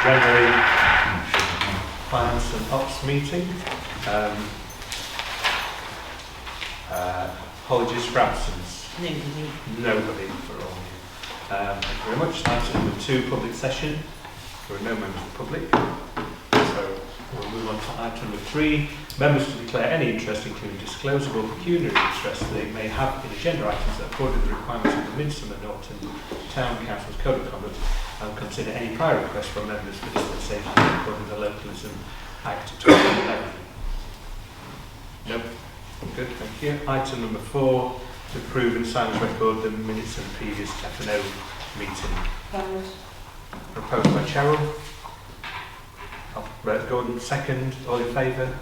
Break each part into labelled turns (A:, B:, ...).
A: January Finance and Ops meeting. Apologies for absence. Nobody for all. Thank you very much. Item number 2, public session. There are no members of the public. So we'll move on to item number 3. Members to declare any interest, including disclosable pecuniary interest they may have in agenda items that accord with the requirements of the Midsummer Norton Town Council's Code of Conduct, and consider any prior request from members for dispensation according to the Localism Act 2011. Nope. Good, thank you. Item number 4, to approve and sign as record the minutes of the previous F&O meeting. Proposed by Cheryl. Gordon, second. All in favour?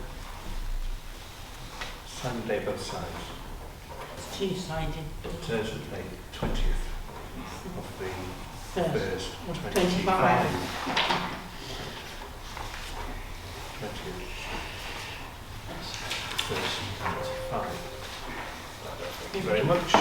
A: Sunday, both sides.
B: It's two-sided.
A: Thursday, 20th of the first,
B: 25.
A: 20th. First, 25. Thank you very much.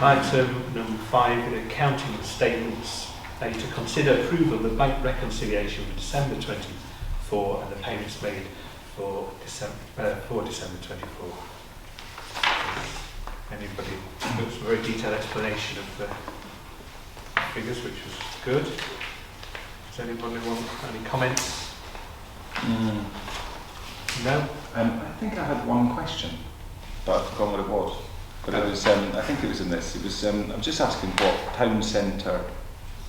A: Item number 5, the accounting statements. To consider approval of the bank reconciliation for December 24 and the payments made for December 24. Anybody? There was a very detailed explanation of the figures, which was good. Does anybody want any comments? No?
C: I think I had one question, but I've forgotten what it was. But it was, I think it was in this. It was, I'm just asking what town centre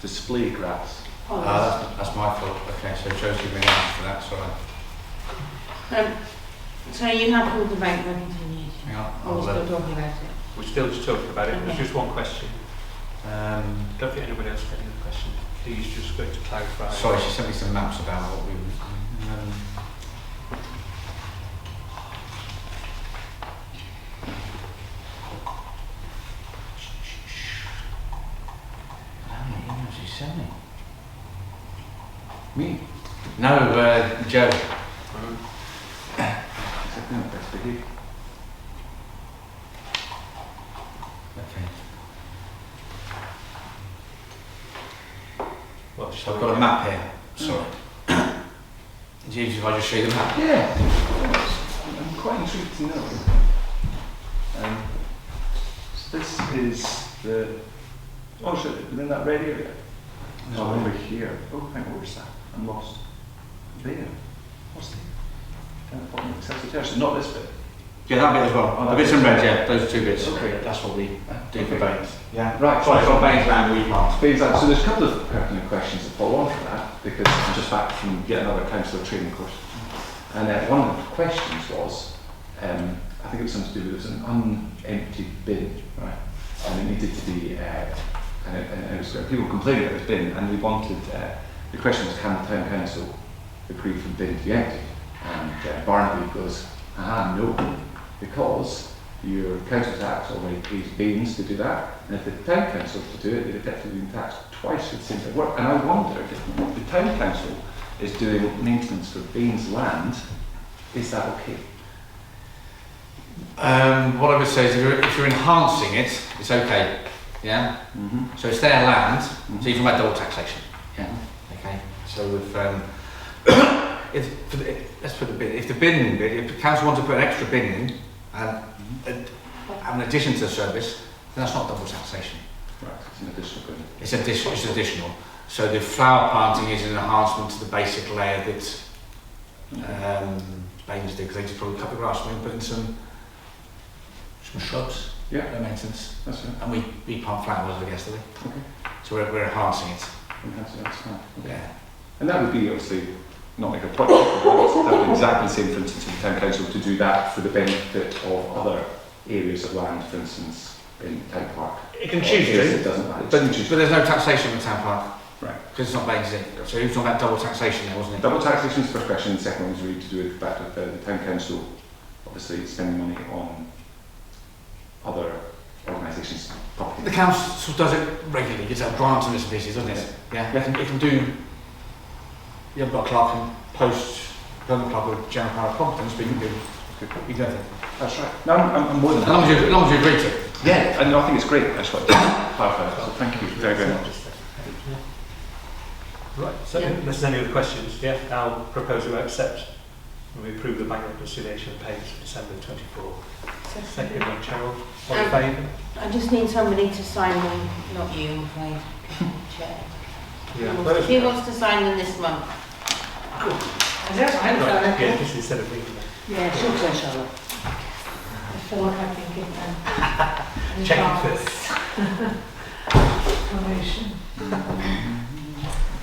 C: display grass.
D: That's my fault. Okay, so Joe's giving me an answer for that, sorry.
B: So you have called the bank reconciliation?
D: Hang on,
B: Or we're still talking about it?
A: We're still just talking about it.
B: Okay.
A: There's just one question. Don't think anybody else had any other question. Please just going to clarify.
D: Sorry, she sent me some maps about what we... How many emails did she send me?
C: Me?
D: No, Joe. Okay.
A: Well,
D: So I've got a map here. Sorry. It's easy if I just show you the map.
C: Yeah. I'm quite intrigued to know. So this is the... Oh, shit, within that red area? Oh, over here. Oh, hang on, where's that? I'm lost. There. What's the... So not this bit.
D: Yeah, that bit as well.
C: Oh,
D: the bits in red, yeah, those two bits.
C: Okay.
D: That's what we do for
C: Okay.
D: Baines. Yeah.
C: Right.
D: Sorry, from Baines land we plant.
C: So there's a couple of pertinent questions that follow on from that, because I'm just back from yet another councillor training course. And one of the questions was, I think it was something to do with an unemptied bin, right? And it needed to be, and it was people complaining about this bin, and we wanted, the question was, can the town council agree for the bin to be empty? And Barnaby goes, no, because your council tax already pays Baines to do that, and if the town council to do it, they'd effectively be taxed twice for the same thing. And I wonder if the town council is doing maintenance for Baines land, is that okay?
D: What I would say is if you're enhancing it, it's okay. Yeah?
C: Mm-hmm.
D: So it's their land,
C: Mm-hmm.
D: so you can make double taxation.
C: Yeah.
D: Okay. So with let's put the bin. If the council wants to put an extra bin in and an addition to the service, then that's not double taxation.
C: Right, it's an additional bin.
D: It's additional. So the flower planting is an enhancement to the basic layer that Baines do, because they just probably cut the grass and put in some shrubs.
C: Yeah.
D: No maintenance.
C: That's right.
D: And we plant flowers, I guess, do we?
C: Okay.
D: So we're enhancing it.
C: That's fine. Okay.
D: Yeah.
C: And that would be obviously not like a project, that would be exactly the same, for instance, for the town council to do that for the benefit of other areas of land, for instance, in the town park.
D: It can choose to.
C: It doesn't matter. It doesn't choose
D: But there's no taxation in the town park.
C: Right.
D: Because it's not Baines in. So he was talking about double taxation there, wasn't he?
C: Double taxation is the first question, and the second one is really to do with the fact that the town council obviously spending money on other organisations' property.
D: The council does it regularly. It's a grant and bits and pieces, doesn't it? Yeah. It can do. You haven't got a clerk and post permanent clerk with general power of competence, but you can do everything.
C: That's right. No, I'm more than
D: As long as you agree to it.
C: Yeah, and I think it's great. I just want to clarify that. So thank you very, very much.
A: Right, so
B: Yeah.
A: unless there's any other questions, yeah, I'll propose we accept and we approve the bank reconciliation payments for December 24. Second by Cheryl. All in favour?
B: I just need somebody to sign them, not you, I'm afraid. Chair. Who wants to sign them this month?
E: I don't mind
A: Right,
E: that.
A: yeah, just instead of reading them.
E: Yeah, it's your turn, Charlotte. I feel like I've been given an
A: Check it
E: advance
A: first.
E: promotion.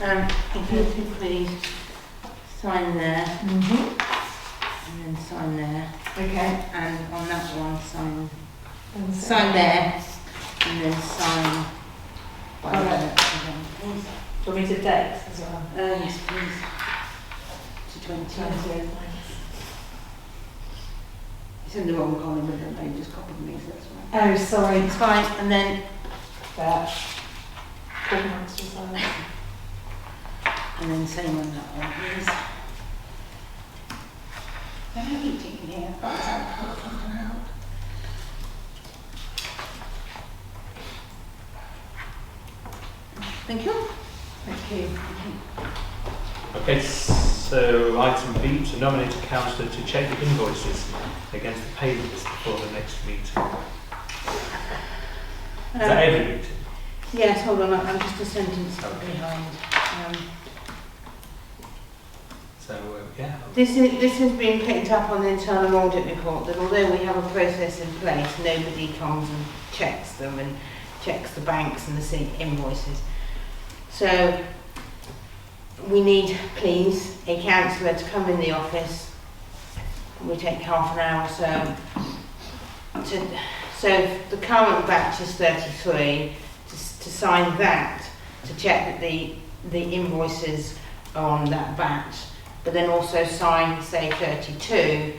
B: If you could please sign there, and then sign there,
E: Okay.
B: and on that one, sign
E: And so-
B: sign there, and then sign by
E: All right.
B: please.
E: Do you want me to date as well?
B: Yes, please. To 20.
E: Thanks.
B: It's in the wrong column, but then they just copied me, so that's right.
E: Oh, sorry.
B: It's fine, and then,
E: That. Paul wants to sign.
B: and then same on that one, please. I have eating in here, but it's out. Thank you.
E: Thank you.
A: Okay, so item B, to nominate a councillor to check the invoices against the payment list before the next meeting. Is that every meeting?
B: Yes, hold on, I'm just a sentence
A: Okay.
B: behind.
A: So, yeah.
B: This has been picked up on the internal audit report, that although we have a process in place, nobody comes and checks them and checks the banks and the invoices. So we need, please, a councillor to come in the office. We take half an hour or so. So the current batch is 33, to sign that, to check that the invoices are on that batch, but then also sign, say, 32,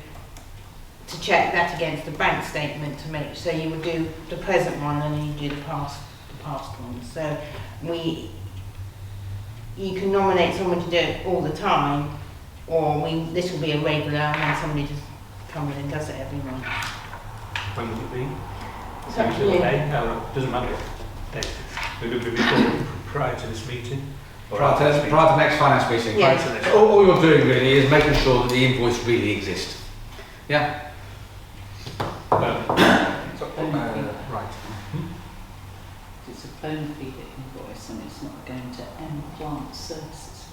B: to check that against the bank statement to make, so you would do the present one and then you do the past one. So you can nominate someone to do it all the time, or this will be a regular and then somebody just comes in and does it every month.
A: When would it be?
B: It's up to
A: Usually
B: you.
A: May? No, it doesn't matter. Would it be before, prior to this meeting? Or
D: Prior
A: after this
D: to
A: meeting?
D: the next finance meeting.
B: Yeah.
A: Prior to this.
D: All you're doing really is making sure that the invoice really exists. Yeah?
A: Right.
F: It's a bona fide invoice and it's not going to M Plant Services.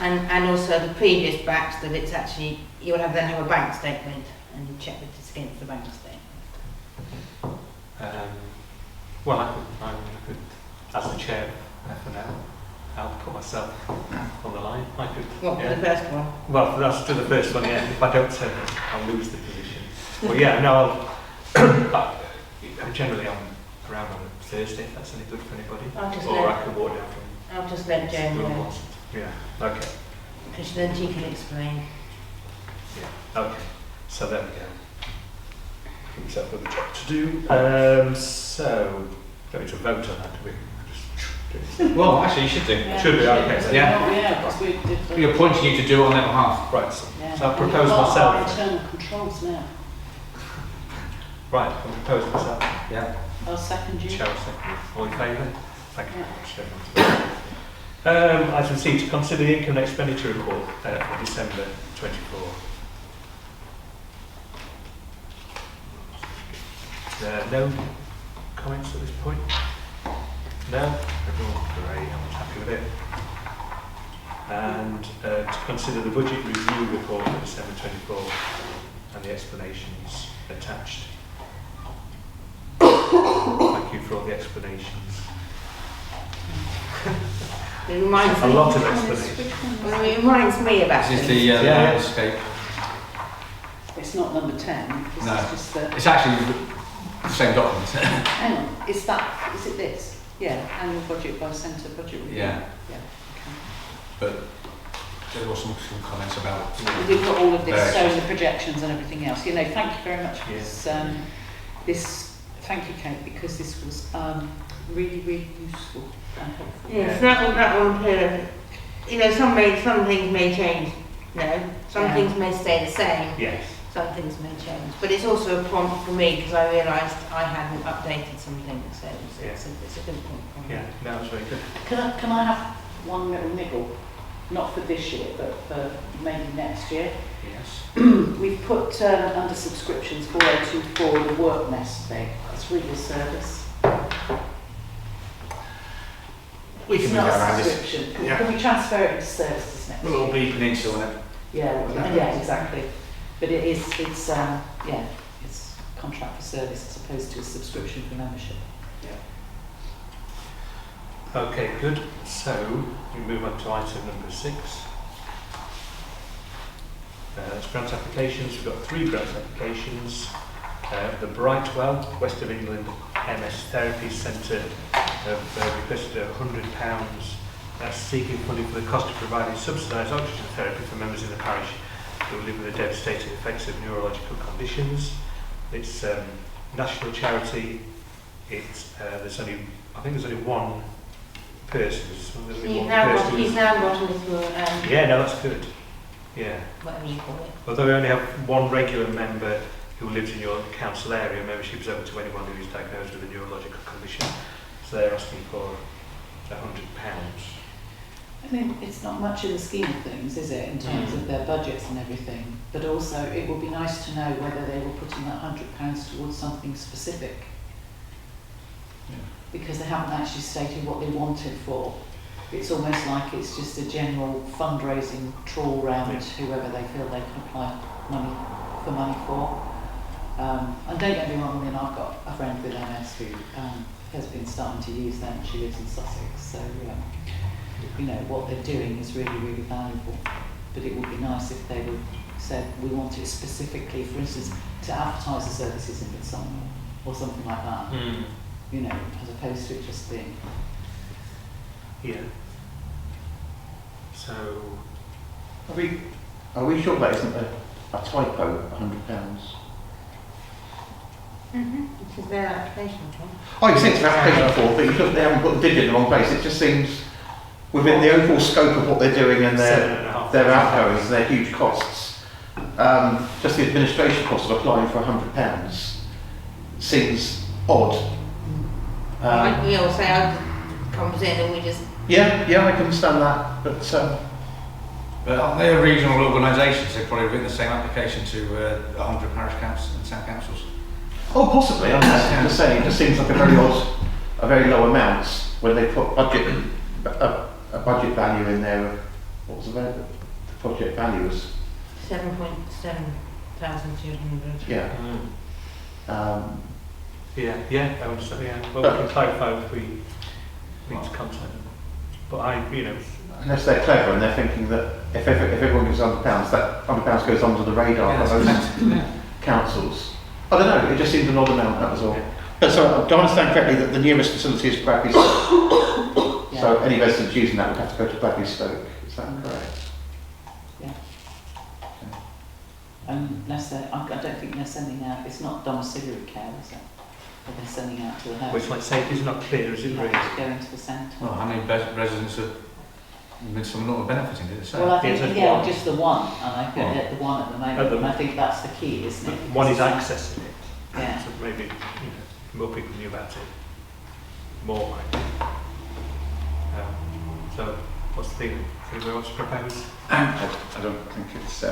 B: And also the previous batch, that it's actually, you'll then have a bank statement and you check that it's against the bank statement.
A: Well, I could, as the chair for now, I'll put myself on the line. I could.
B: What,
A: yeah.
B: for the first one?
A: Well, that's to the first one, yeah. If I don't turn it, I'll lose the position. Well, yeah, no, I'll generally I'm around on a Thursday, if that's any good for anybody. Or I can walk down from
B: I'll just let Joan
A: school
B: know,
A: once. Yeah, okay.
B: because then she can explain.
A: Yeah, okay. So there we go. Give myself another job to do. So, don't need to vote on that, do we? Just do it.
D: Well, actually, you should do.
A: Should be, okay.
F: So
D: Yeah.
F: Yeah, because we did the...
D: We're appointing you to do it on their behalf.
A: Right, so,
F: Yeah.
A: so I'll propose
F: We've got our
A: myself.
F: internal controls now.
A: Right, I'll propose myself.
D: Yeah.
F: I'll second you.
A: Chair, second. All in favour? Thank you very much. Item C, to consider the income and expenditure report for December 24. No comments at this point? No? Everyone's great, I'm happy with it. And to consider the budget review report for December 24 and the explanations attached. Thank you for all the explanations.
B: It reminds
A: A
B: me,
A: lot of explanations.
B: well, it reminds me about
D: This is
B: things.
D: the
A: Yeah.
D: landscape.
F: It's not number 10. This
D: No.
F: is just the...
D: It's actually the same document.
F: Hang on, is it this? Yeah, annual budget by centre budget review.
D: Yeah.
F: Yeah,
D: But there was some comments about.
F: okay. We've got all of this,
D: Variations.
F: so the projections and everything else. You know, thank you very much for
A: Yeah.
F: this, thank you, Kate, because this was really, really useful and helpful.
B: Yes, that one here, you know, some things may change, some
F: Yeah.
B: things may stay the same,
A: Yes.
B: some things may change. But it's also a prompt for me, because I realised I hadn't updated some things, so it's a good prompt for me.
A: Yeah, no, that's very good.
F: Can I have one little niggle, not for this year, but for maybe next year.
A: Yes.
F: We've put under subscriptions 4024 the work nest thing. It's really a service.
D: We can
F: It's
D: move
F: not
D: that around
F: a
D: this.
F: subscription.
D: Yeah.
F: Can we transfer it into services next
D: A little
F: year?
D: beeping into on it.
F: Yeah, exactly. But it's contract for service as opposed to a subscription for membership.
A: Okay, good. So we move on to item number 6. That's grant applications. We've got 3 grant applications. The Brightwell, West of England MS Therapy Centre have requested £100. That's seeking funding for the cost of providing subsidised oxygen therapy for members in the parish who live with the devastating effects of neurological conditions. It's national charity. It's I think there's only one person. There's only one person
B: He's now got a little,
A: yeah, no, that's good. Yeah.
B: whatever you call it.
A: Although we only have one regular member who lives in your council area, membership is open to anyone who is diagnosed with a neurological condition. So they're asking for £100.
F: I mean, it's not much in the scheme of things, is it, in terms of their budgets and everything? But also, it would be nice to know whether they were putting that £100 towards something specific.
C: Yeah.
F: Because they haven't actually stated what they want it for. It's almost like it's just a general fundraising trawl round whoever they feel they can apply money for. And don't get me wrong, I mean, I've got a friend with MS who has been starting to use them. She lives in Sussex, so you know what they're doing is really, really valuable. But it would be nice if they would said we want it specifically, for instance, to advertise the services in Midsummer or something like that. You know, as opposed to it just being.
A: Yeah. So,
G: Are we sure that isn't a typo, £100?
B: Which is their application form.
G: Oh, you think it's an application form, but you they haven't put the digit in the wrong place. It just seems within the overall scope of what they're doing and their outgoings and their huge costs. Just the administration cost of applying for £100 seems odd.
B: We all say comes in and we just.
G: Yeah, I can understand that, but
D: But they're regional organisations, they've probably written the same application to 100 parish councils and town councils.
G: oh, possibly. I'm just saying, it just seems like a very odd, a very low amount when they put a budget value in there. What was the project value was?
B: 7,700.
G: Yeah.
A: yeah, I understand. Yeah. Well, we can clarify if we need to contact them. But
G: Unless they're clever and they're thinking that if everyone gives £100, that £100 goes under the radar for those councils. I don't know, it just seemed an odd amount, that was all. But so, do I understand correctly that the nearest facility is Bradley Stoke?
F: Yeah.
G: So any residents using that would have to go to Bradley Stoke, is that correct?
F: Yeah. Unless I don't think they're sending out, it's not domiciliary care, is it? But they're sending out to the house.
A: which, like safety is not clear, is it
F: You
A: really?
F: have to go into the centre.
D: Well, how many residents of Midsummer Norton benefiting, did it say?
F: Well, I think,
A: just
F: yeah,
A: one.
F: just the one, and I think
D: One.
F: the one at the moment,
A: At the-
F: and I think that's the key, isn't it?
A: One is
F: Because
A: accessing it.
F: Yeah.
A: So maybe more people knew about it. More, I think. So, what's the thing? Anybody wants to propose?
C: I don't think it's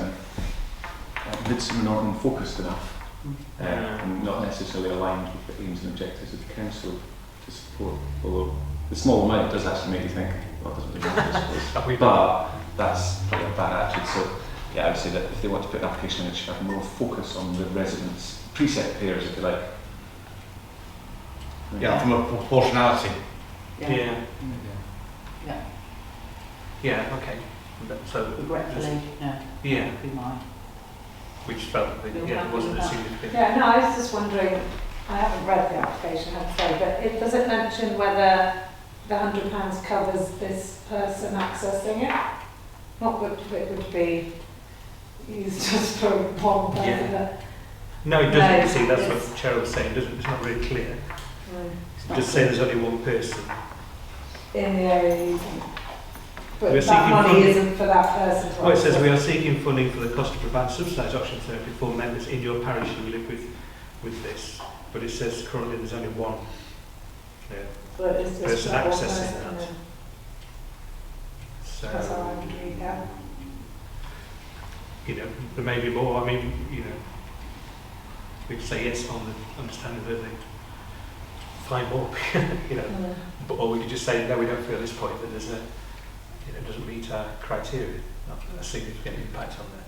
C: Midsummer Norton focused enough and not necessarily aligned with the aims and objectives of the council to support, although the small amount does actually make you think, well, it doesn't really matter, I suppose. But that's probably a bad attitude. So yeah, I would say that if they want to put an application in, it should have more focus on the residents, preset payers, if you like.
D: Yeah, from a proportionality.
F: Yeah.
A: Yeah, okay. So,
F: Regretfully, no.
A: yeah,
F: Would be mine.
A: which felt that
F: You're
A: it
F: happy
A: wasn't
F: with
A: a
F: that?
A: significant.
E: Yeah, no, I was just wondering, I haven't read the application, I have to say, but does it mention whether the £100 covers this person accessing it? Not that it would be used just for one person.
A: Yeah.
E: That,
A: No, it doesn't.
E: No,
A: You see, that's
E: it's-
A: what Cheryl was saying. It's not really clear.
F: It's
A: It
F: not
A: just say
F: good.
A: there's only one person.
E: in the area you think. But
A: We're
E: that
A: seeking
E: money
A: funding.
E: isn't for that person. to
A: Well, it says
E: access.
A: we are seeking funding for the cost to provide subsidised oxygen therapy for members in your parish who live with this. But it says currently there's only one.
E: But it's just
A: person
E: that one
A: accessing
E: person,
A: that. So,
E: That's how I would read that.
A: you know, there may be more. I mean, you know, we could say yes on the understanding that they find more, you know, but, or we could just say no, we don't feel at this point that there's a, you know, doesn't meet our criteria, not a significant impact on the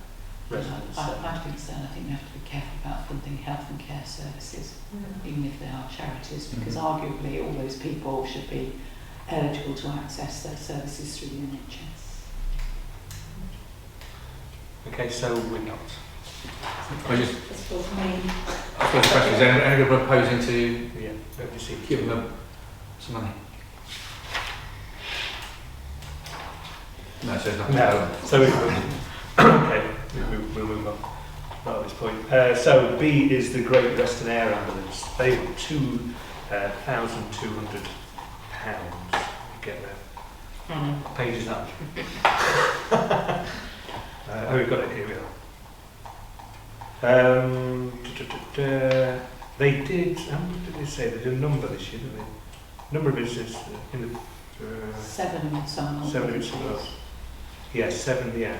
A: residents.
F: I think so, and I think we have to be careful about funding health and care services, even if they are charities, because arguably all those people should be eligible to access their services through the NHS.
A: Okay, so we're not.
D: I just,
E: This was me.
D: I suppose the question is, anybody proposing to
A: Yeah, nobody seems
D: give
A: to.
D: them some money? No, so there's nothing.
A: No, so we okay, we'll move on. Not at this point. So B is the Great Western Air Ambulance. They were £2,200. Get their pages up. Oh, we've got it here. We are. They did. How much did they say? They did a number this year, didn't they? Number of business in the
F: 7 in summer.
A: 7 in summer. Yeah, 7, yeah.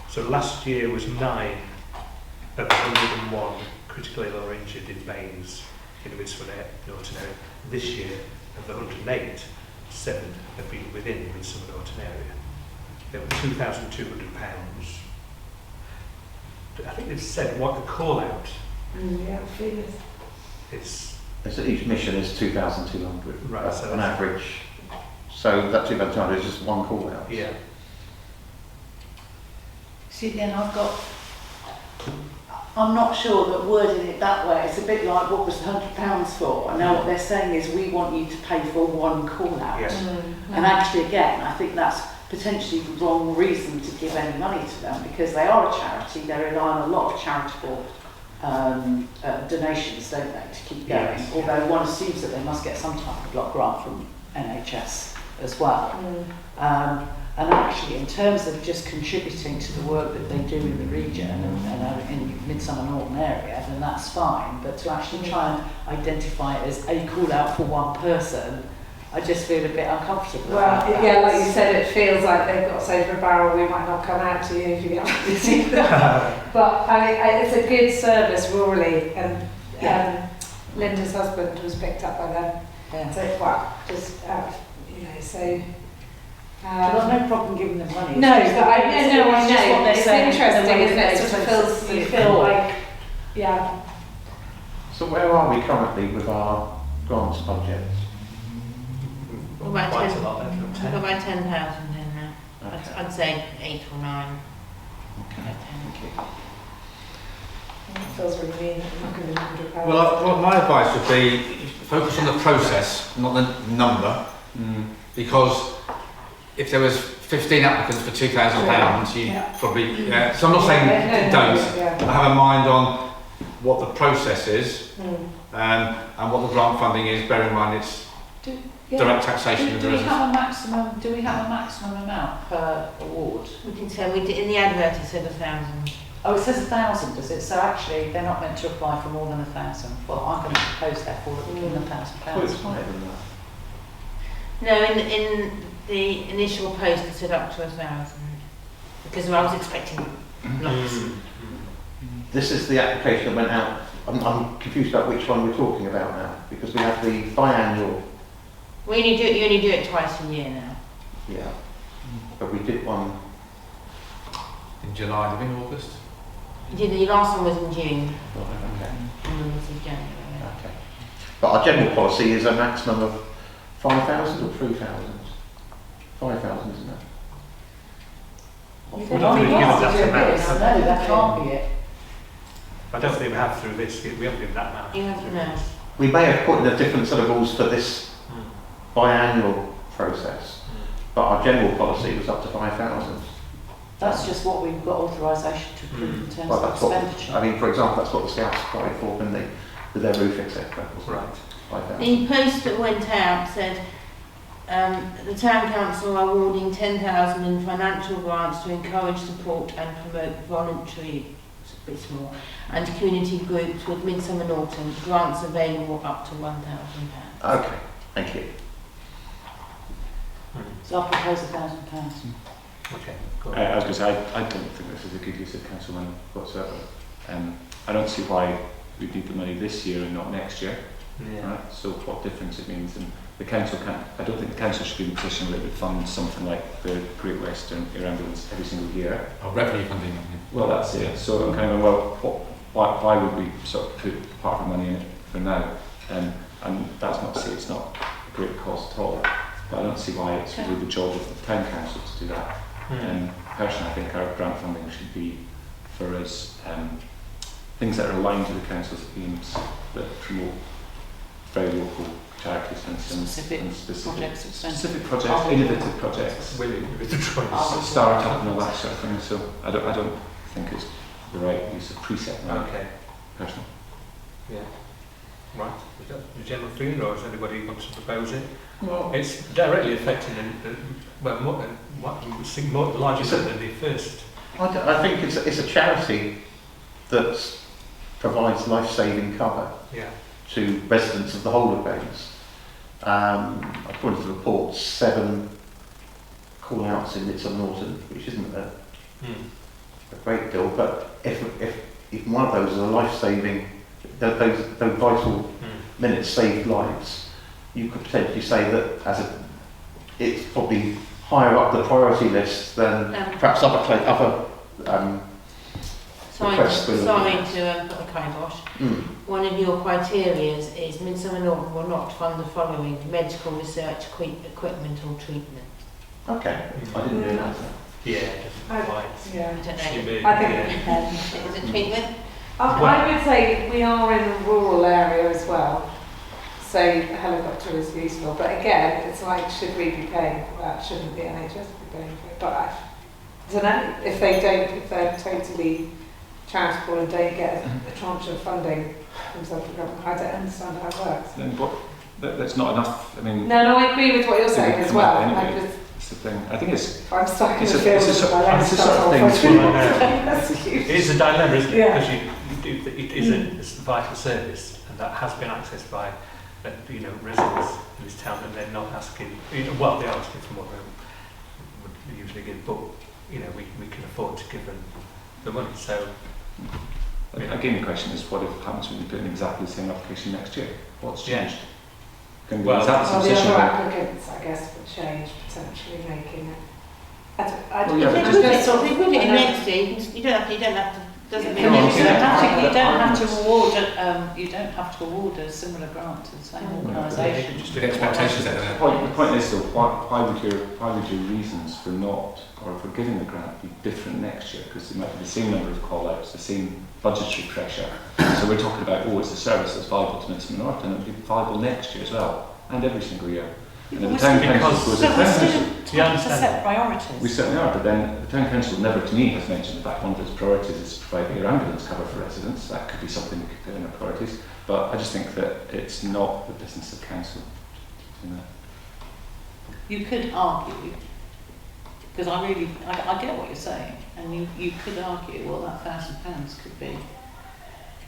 A: So last year was 9 of 101 critically ill or injured in Baines in the Midsummer Norton area. This year, of the 108, 7 have been within the Midsummer Norton area. There were £2,200. I think they've said what the call out
E: Yeah, feelings.
A: is.
G: So each mission is 2,200
A: Right, so
G: on
A: that's-
G: average. So that 2,200 is just one call out.
A: Yeah.
F: See, again, I'm not sure that wording it that way, it's a bit like what was the £100 for? And now what they're saying is we want you to pay for one call out.
A: Yes.
F: And actually, again, I think that's potentially the wrong reason to give any money to them, because they are a charity, they rely on a lot of charitable donations, don't they, to keep going.
A: Yes.
F: Although one assumes that they must get some type of block grant from NHS as well. And actually, in terms of just contributing to the work that they do in the region and in Midsummer Norton area, then that's fine. But to actually try and identify it as a call out for one person, I just feel a bit uncomfortable.
E: Well,
F: about that.
E: yeah, like you said, it feels like they've got us over a barrel. We might not come out to you if you get busy. But I mean, it's a good service rurally, and Linda's husband was picked up by them.
F: Yeah.
E: So, well, just you know, so.
F: I've got no problem giving them money.
E: No,
F: It's just
E: but I
F: that
E: know what
F: it's just what they're
E: it's
F: saying,
E: interesting,
F: the way
E: isn't
F: that
E: it?
F: they
E: Sort of
F: place
E: feels,
F: it.
E: you feel like, yeah.
G: So where are we currently with our grants budget?
B: About
A: Quite
B: 10.
A: a lot better than
B: I've
A: 10.
B: got about 10,000 in now.
G: Okay.
B: I'd say 8 or 9.
G: Okay.
E: It feels really mean that we're not going to be £100.
D: Well, my advice would be focus on the process, not the number, because if there was 15 applicants for £2,000, you
E: Yeah.
D: probably. So I'm not saying don't.
E: Yeah.
D: Have a mind on what the process is and what the grant funding is. Bear in mind it's direct taxation of the
F: Do we
D: residents.
F: have a maximum? Do we have a maximum amount per award?
B: We did say, we did, in the advert it said 1,000.
F: Oh, it says 1,000, does it? So actually, they're not meant to apply for more than 1,000. Well, I'm going to propose therefore that we give them
G: Well, it's
F: £1,000.
G: higher than that.
B: No, in the initial post it said up to 1,000. Because I was expecting lots.
G: This is the application that went out. I'm confused about which one we're talking about now, because we have the biannual,
B: You only do it twice a year now.
G: yeah, but we did one.
D: In July, maybe in August.
B: You did, the last one was in June,
G: Okay.
B: and then was in January.
G: Okay. But our general policy is a maximum of 5,000 or 3,000? 5,000, isn't it?
F: Well,
B: You
F: we
B: don't
F: don't
A: give
F: have
A: us
F: to
A: that
F: do
A: amount.
F: this. No, that can't be it.
A: I don't think we have through this. We haven't given that amount.
B: You haven't, no.
G: We may have put in a different set of rules for this biannual process, but our general policy was up to 5,000.
F: That's just what we've got authorisation to approve in terms
G: Well,
F: of
G: that's what,
F: expenditure.
G: I mean, for example, that's what the Scouts applied for, didn't they? With their roof, etc.
A: Right.
G: 5,000.
B: The post that went out said the Town Council are awarding 10,000 in financial grants to encourage, support and promote voluntary, it's a bit small, and community groups with Midsummer Norton, grants available up to £1,000.
G: Okay, thank you.
F: So I'll propose £1,000.
A: Okay, go
C: I
A: on.
C: was going to say, I don't think this is a good use of council money whatsoever. I don't see why we need the money this year and not next year.
A: Yeah.
C: Right? So what difference it means, and the council can't. I don't think the council should be in a position where it would fund something like the Great Western Air Ambulance every single year.
D: Or revenue funding.
C: Well, that's it. So I'm kind of going, well, why would we sort of put part of the money in it for now? And that's not to say it's not a great cost at all, but I don't see why it's really the job of the town council to do that. Personally, I think our grant funding should be for us things that are aligned to the council's aims that promote very local charities, for instance,
F: Specific
C: and specific
F: projects,
C: projects, innovative projects,
A: With the choice.
C: start-up and all that sort of thing. So I don't think it's the right use of precept money,
A: Okay.
C: personally.
A: Yeah. Right. Is that the general feeling, or has anybody got to propose it?
G: Well,
A: It's directly affecting larger than the first.
G: I think it's a charity that provides life-saving cover
A: Yeah.
G: to residents of the whole of Baines. According to the report, 7 call-outs in Little Norton, which isn't a great deal, but if one of those is a life-saving, those vital minutes saved lives, you could potentially say that it's probably higher up the priority list than perhaps other requests.
B: Sorry to put a kibosh. One of your criteria is Midsummer Norton will not fund the following: medical research, equipment or treatment.
G: Okay, I didn't realise that.
A: Yeah, it doesn't quite.
E: Yeah.
B: I don't know.
A: seem
E: I think
A: yeah.
E: it depends.
B: Is it treatment?
E: I would say we are in a rural area as well, so a helicopter is useful. But again, it's like, should we be paying for that? Shouldn't the NHS be paying for it? But I don't know if they're totally charitable and don't get a tranche of funding from central government. I don't understand how it works.
C: Then that's not enough. I mean,
E: No, I agree with what you're saying as well.
C: Anyway, it's the thing. I think
E: I'm stuck in
C: it's
E: the
C: a-
E: field
C: it's a
E: with
C: sort-
E: my legs
C: it's a
E: cut
C: sort of
E: off.
C: thing
E: That's huge.
A: It is a dilemma, isn't it?
E: Yeah.
A: Because it is a vital service, and that has been accessed by residents in this town, and they're not asking. Well, they are asking for more than we would usually give, but we can afford to give them the money. So
C: again, the question is, what if happens when you put in exactly the same application next year? What's
A: Yeah.
C: changed? Can we
A: Well,
C: exactly the
E: Well,
C: same
E: the
C: position?
E: other applicants, I guess, would change, potentially making it. I
C: Well, yeah,
B: If
C: but
B: they
C: just-
B: put it in
E: I know.
B: next year, you don't have to. Doesn't mean
C: No, I'm
F: You
C: saying
F: don't have to, you
C: that
F: don't have to
C: argument-
F: award you don't have to award a similar grant to the same organisation.
A: just
D: The expectations that
C: The point is though, why would your reasons for not, or for giving the grant be different next year? Because there might be the same number of call-outs, the same budgetary pressure. So we're talking about, it's a service that's viable to Midsummer Norton, and it'll be viable next year as well, and every single year. And if the town council goes,
F: So
C: the
F: we're
C: town
F: still
C: council,
F: trying to
A: understand.
F: set priorities.
C: we certainly are, but then the town council never to me has mentioned the fact one of its priorities is providing air ambulance cover for residents. That could be something we could put in our priorities, but I just think that it's not the business of council.
F: You could argue, because I get what you're saying, and you could argue, well, that £1,000 could be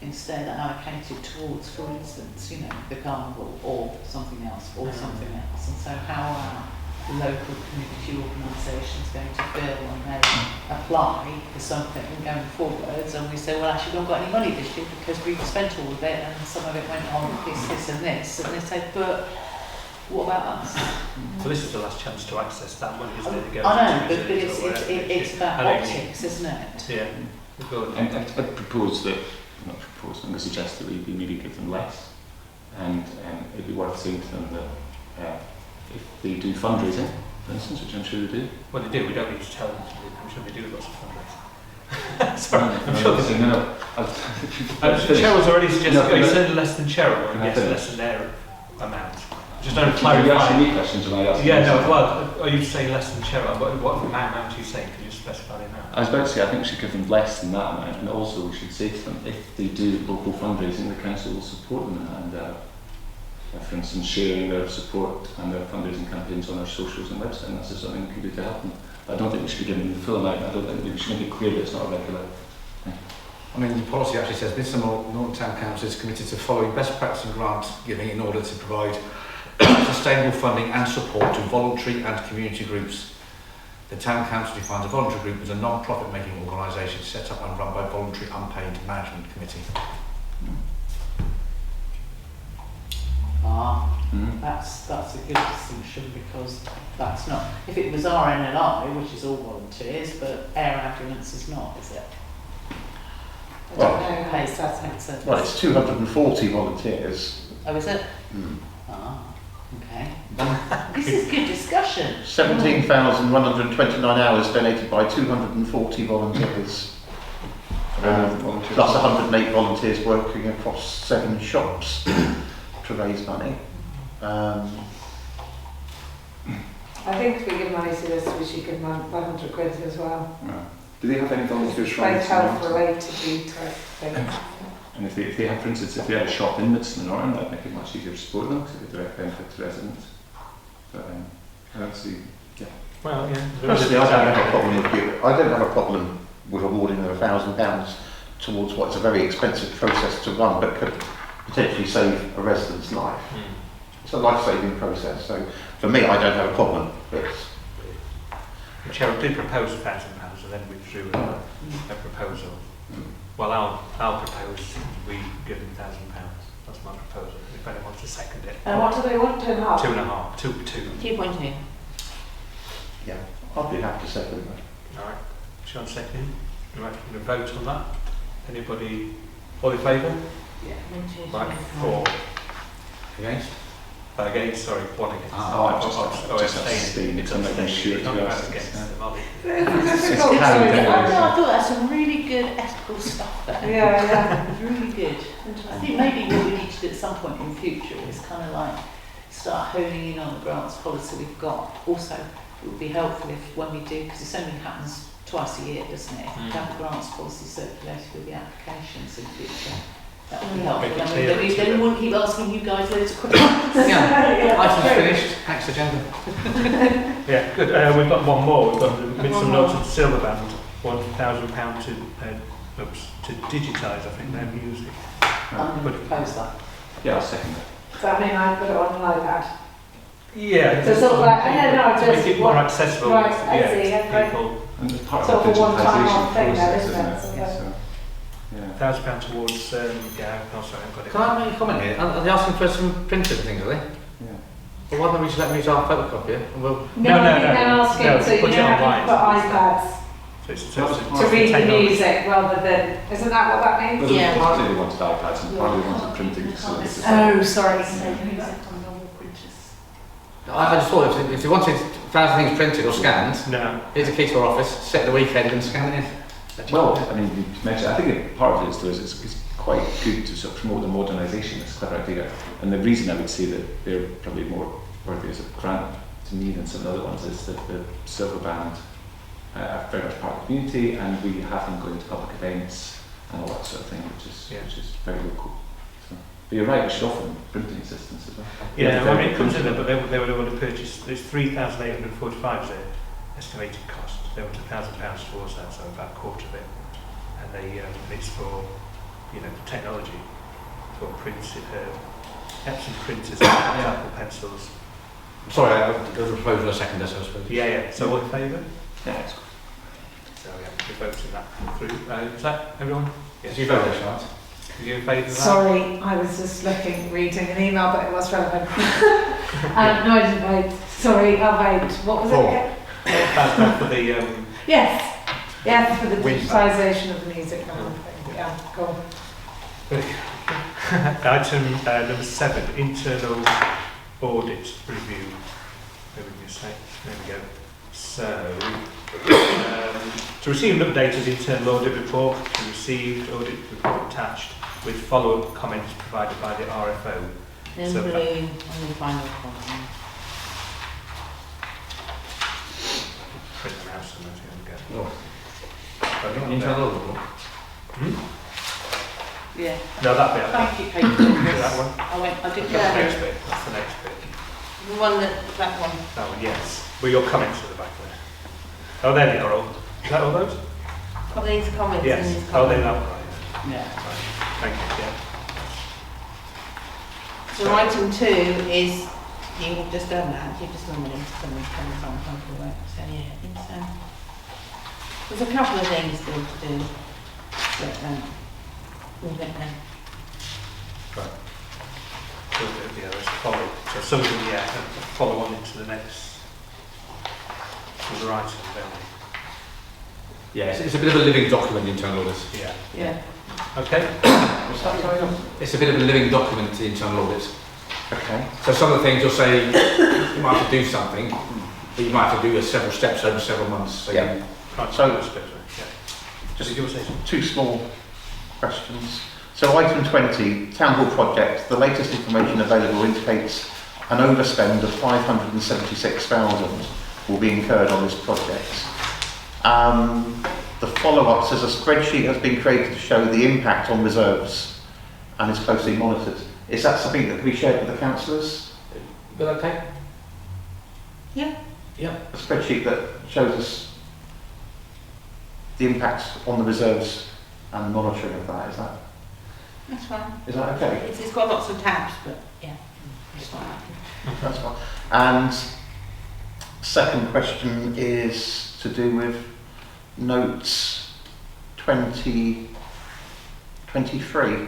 F: instead allocated towards, for instance, the carnival or something else, and so how are local community organisations going to feel when they apply for something going forwards, and we say, well, actually, we haven't got any money this year because we've spent all of it, and some of it went on this and this, and they say, but what about us?
A: So this is the last chance to access that money, isn't it? It goes
F: I know,
A: to
F: but
A: reserves or whatever.
F: it's about
A: I know.
F: optics, isn't it?
A: Yeah. Good.
C: And I'd propose that, not propose, I'm going to suggest that we maybe give them less, and it'd be worth saying to them that if they do fundraising, for instance, which I'm sure they do.
A: Well, they do. We don't need to tell them to do. I'm sure they do lots of fundraising. Sorry, I'm sure they do.
C: No.
A: Cheryl's already suggested.
C: No,
A: you
C: but-
A: said less than Cheryl, or
C: Can I
A: yes,
C: finish?
A: less than their amount. Just don't
C: You
A: clarify.
C: asking me questions, or am I asking
A: Yeah,
C: you
A: no.
C: something?
A: Well, are you saying less than Cheryl? What amount are you saying? Can you specify the amount?
C: I was about to say, I think we should give them less than that amount, and also we should say to them, if they do local fundraising, the council will support them in that, and for instance, sharing their support and their fundraising campaigns on our socials and website, and that's just something we can do to help them. But I don't think we should be giving them the full amount. I don't think we should make it clear that it's not a regular thing.
D: I mean, the policy actually says Midsummer Norton Town Council is committed to following best practice in grant giving in order to provide sustainable funding and support to voluntary and community groups. The Town Council defines a voluntary group as a non-profit making organisation set up and run by voluntary unpaid management committee.
F: That's a good distinction, because that's not, if it was RNLI, which is all volunteers, but air ambulance is not, is it?
E: I
G: Well,
E: don't know how it's set up.
G: Well, it's 240 volunteers.
F: Oh, is it?
G: Mm.
F: Okay. This is good discussion.
G: 17,129 hours donated by 240 volunteers. Plus 108 volunteers working across 7 shops to raise money.
E: I think if we give money to this, we should give 100 quid as well.
C: Do they have any volunteers
E: It's
C: from
E: like health related type thing.
C: And if they had, for instance, if they had a shop in Middleton or Norton, that make it much easier to support them because it would direct benefit to residents. But I don't see. Yeah.
A: Well, yeah.
G: Personally, I don't have a problem with you. I don't have a problem with awarding them £1,000 towards what's a very expensive process to run, but could potentially save a resident's life. It's a life-saving process. So for me, I don't have a problem. But
A: Cheryl did propose £1,000 and then withdrew a proposal. Well, I'll propose we give them £1,000. That's my proposal. If anyone wants to second it.
E: And what do they want? 2.5?
A: 2.5. 2.
B: 2.2.
G: yeah, I'd be happy to second that.
A: All right. Sean second. Right, we're going to vote on that. Anybody all in favour?
B: Yeah. 1, 2, 3,
A: Right,
B: 4.
A: 4.
D: Against?
A: Against, sorry, 1 against.
C: I've just abstained.
A: It's
C: I'm not even sure, to
A: not
C: be
A: about
C: honest.
A: against them, are they?
E: It's
C: It's
E: difficult
C: carried
E: choice.
C: anyway.
F: I thought that's some really good ethical stuff there.
E: Yeah.
F: It's really good. I think maybe what we need to do at some point in the future is kind of like start honing in on the grants policy we've got. Also, it would be helpful if when we do, because it only happens twice a year, doesn't it? If we have the grants policy circulated with the applications in future, that would be helpful.
A: Make it
F: I
A: clear
F: mean,
A: to
F: then we
A: them.
F: wouldn't keep asking you guys loads of questions.
D: Yeah. Items finished. Next agenda.
A: Yeah, good. We've got one more. We've got the Midsummer Norton Silver Band, £1,000 to digitise, I think, their music.
F: I'm going to propose that.
C: Yeah, I'll second that.
E: Does that mean I put it on an iPad?
A: Yeah,
E: So sort of like,
A: to
E: just
A: make it more
E: what-
A: accessible
E: right, I
A: yeah,
E: see,
A: to
E: okay.
A: people.
C: And it's part
E: Sort
C: of
E: of
C: the
E: a one-time
C: digitisation
E: off thing there,
C: process,
E: isn't it?
C: isn't it? So, yeah.
A: £1,000 towards, yeah, oh, sorry, I've got it.
D: Can I make a comment here? Are they asking for some printers and things, are they?
C: Yeah.
D: Well, why don't we just let them use our photocopy and we'll...
A: No,
E: I think they're asking
A: no,
E: to,
A: put it online.
E: put iPads
A: So it's
E: to read the
A: technology.
E: music rather than, isn't that what that means?
C: Well,
B: Yeah.
C: partly they wanted iPads and partly they wanted printing facilities.
F: Oh, sorry.
D: I just thought if they wanted 1,000 things printed or scanned,
A: No.
D: here's a key to our office, set the weekend and scan it in.
C: Well, I mean, you mentioned, I think part of it is, though, it's quite good to sort of promote the modernisation. It's a clever idea. And the reason I would say that they're probably more worthy as a grant to me than some of the other ones is that the Silver Band are very much part of the community, and we have them going to public events and all that sort of thing, which is very local. So, but you're right, we should offer them printing assistance as well.
A: Yeah, I mean, it comes in there, but they would want to purchase, there's 3,845 is their estimated cost. They want £1,000 towards that, so about a quarter of it. And they, it's for, technology, for prints, Epson printers, Apple pencils.
D: Sorry, there was a proposal a second, I suppose.
A: Yeah. So all in favour?
C: Yeah, it's
A: So yeah, we're voting that through. Is that everyone?
D: Did you vote there, Charlotte?
A: Are you in favour of that?
E: Sorry, I was just reading an email, but it was relevant. No, I didn't vote. Sorry, I vote. What was it again?
A: That's not for the,
E: Yes, for the
D: Wind.
E: digitisation of the music and everything. Yeah, cool.
A: Item number 7, internal audit review. There we go. So, to receive and update of the internal audit report, we received audit report attached with follow-up comments provided by the RFO.
B: Then
A: So-
B: blue on the final column.
A: Print them out somewhere, there we go.
D: Oh.
A: But not
D: Internal
A: there.
D: report.
F: Yeah.
A: No, that bit.
F: Thank you, Kate.
A: That one.
F: I did
A: That's
F: get
A: the
F: that.
A: next bit. That's the next bit.
B: The one that one.
A: That one, yes. Were your comments at the back there? Oh, there they are all. Is that all those?
B: Well, these comments and
A: Yes.
B: these
A: Oh, they're
B: comments.
A: that right.
F: Yeah.
A: Right. Thank you. Yeah.
B: So item 2 is you've just done that, you've just nominated someone to come on paperwork, so yeah, it's, there's a couple of things still to do, but, we'll get there.
A: Right. So, yeah, let's follow. So some of them, yeah, follow on into the next other item, don't we?
D: Yeah, it's a bit of a living document, the internal audit.
A: Yeah.
F: Yeah.
A: Okay.
C: What's that going on?
D: It's a bit of a living document, the internal audit.
C: Okay.
D: So some of the things you'll say, you might have to do something, but you might have to do several steps over several months. So
C: Yeah.
A: Right,
G: So-
A: yeah. Just give us a
G: Two small questions. So item 20, Town Hall project, the latest information available indicates an overspend of 576,000 will be incurred on this project. The follow-up says a spreadsheet has been created to show the impact on reserves and is closely monitored. Is that something that can be shared with the councillors?
D: Will that take?
G: A spreadsheet that shows us the impact on the reserves and the monitoring of that,
B: That's fine.
G: is that okay?
B: It's got lots of tabs, but yeah, it's fine.
G: That's fine. And second question is to do with notes 20, 23,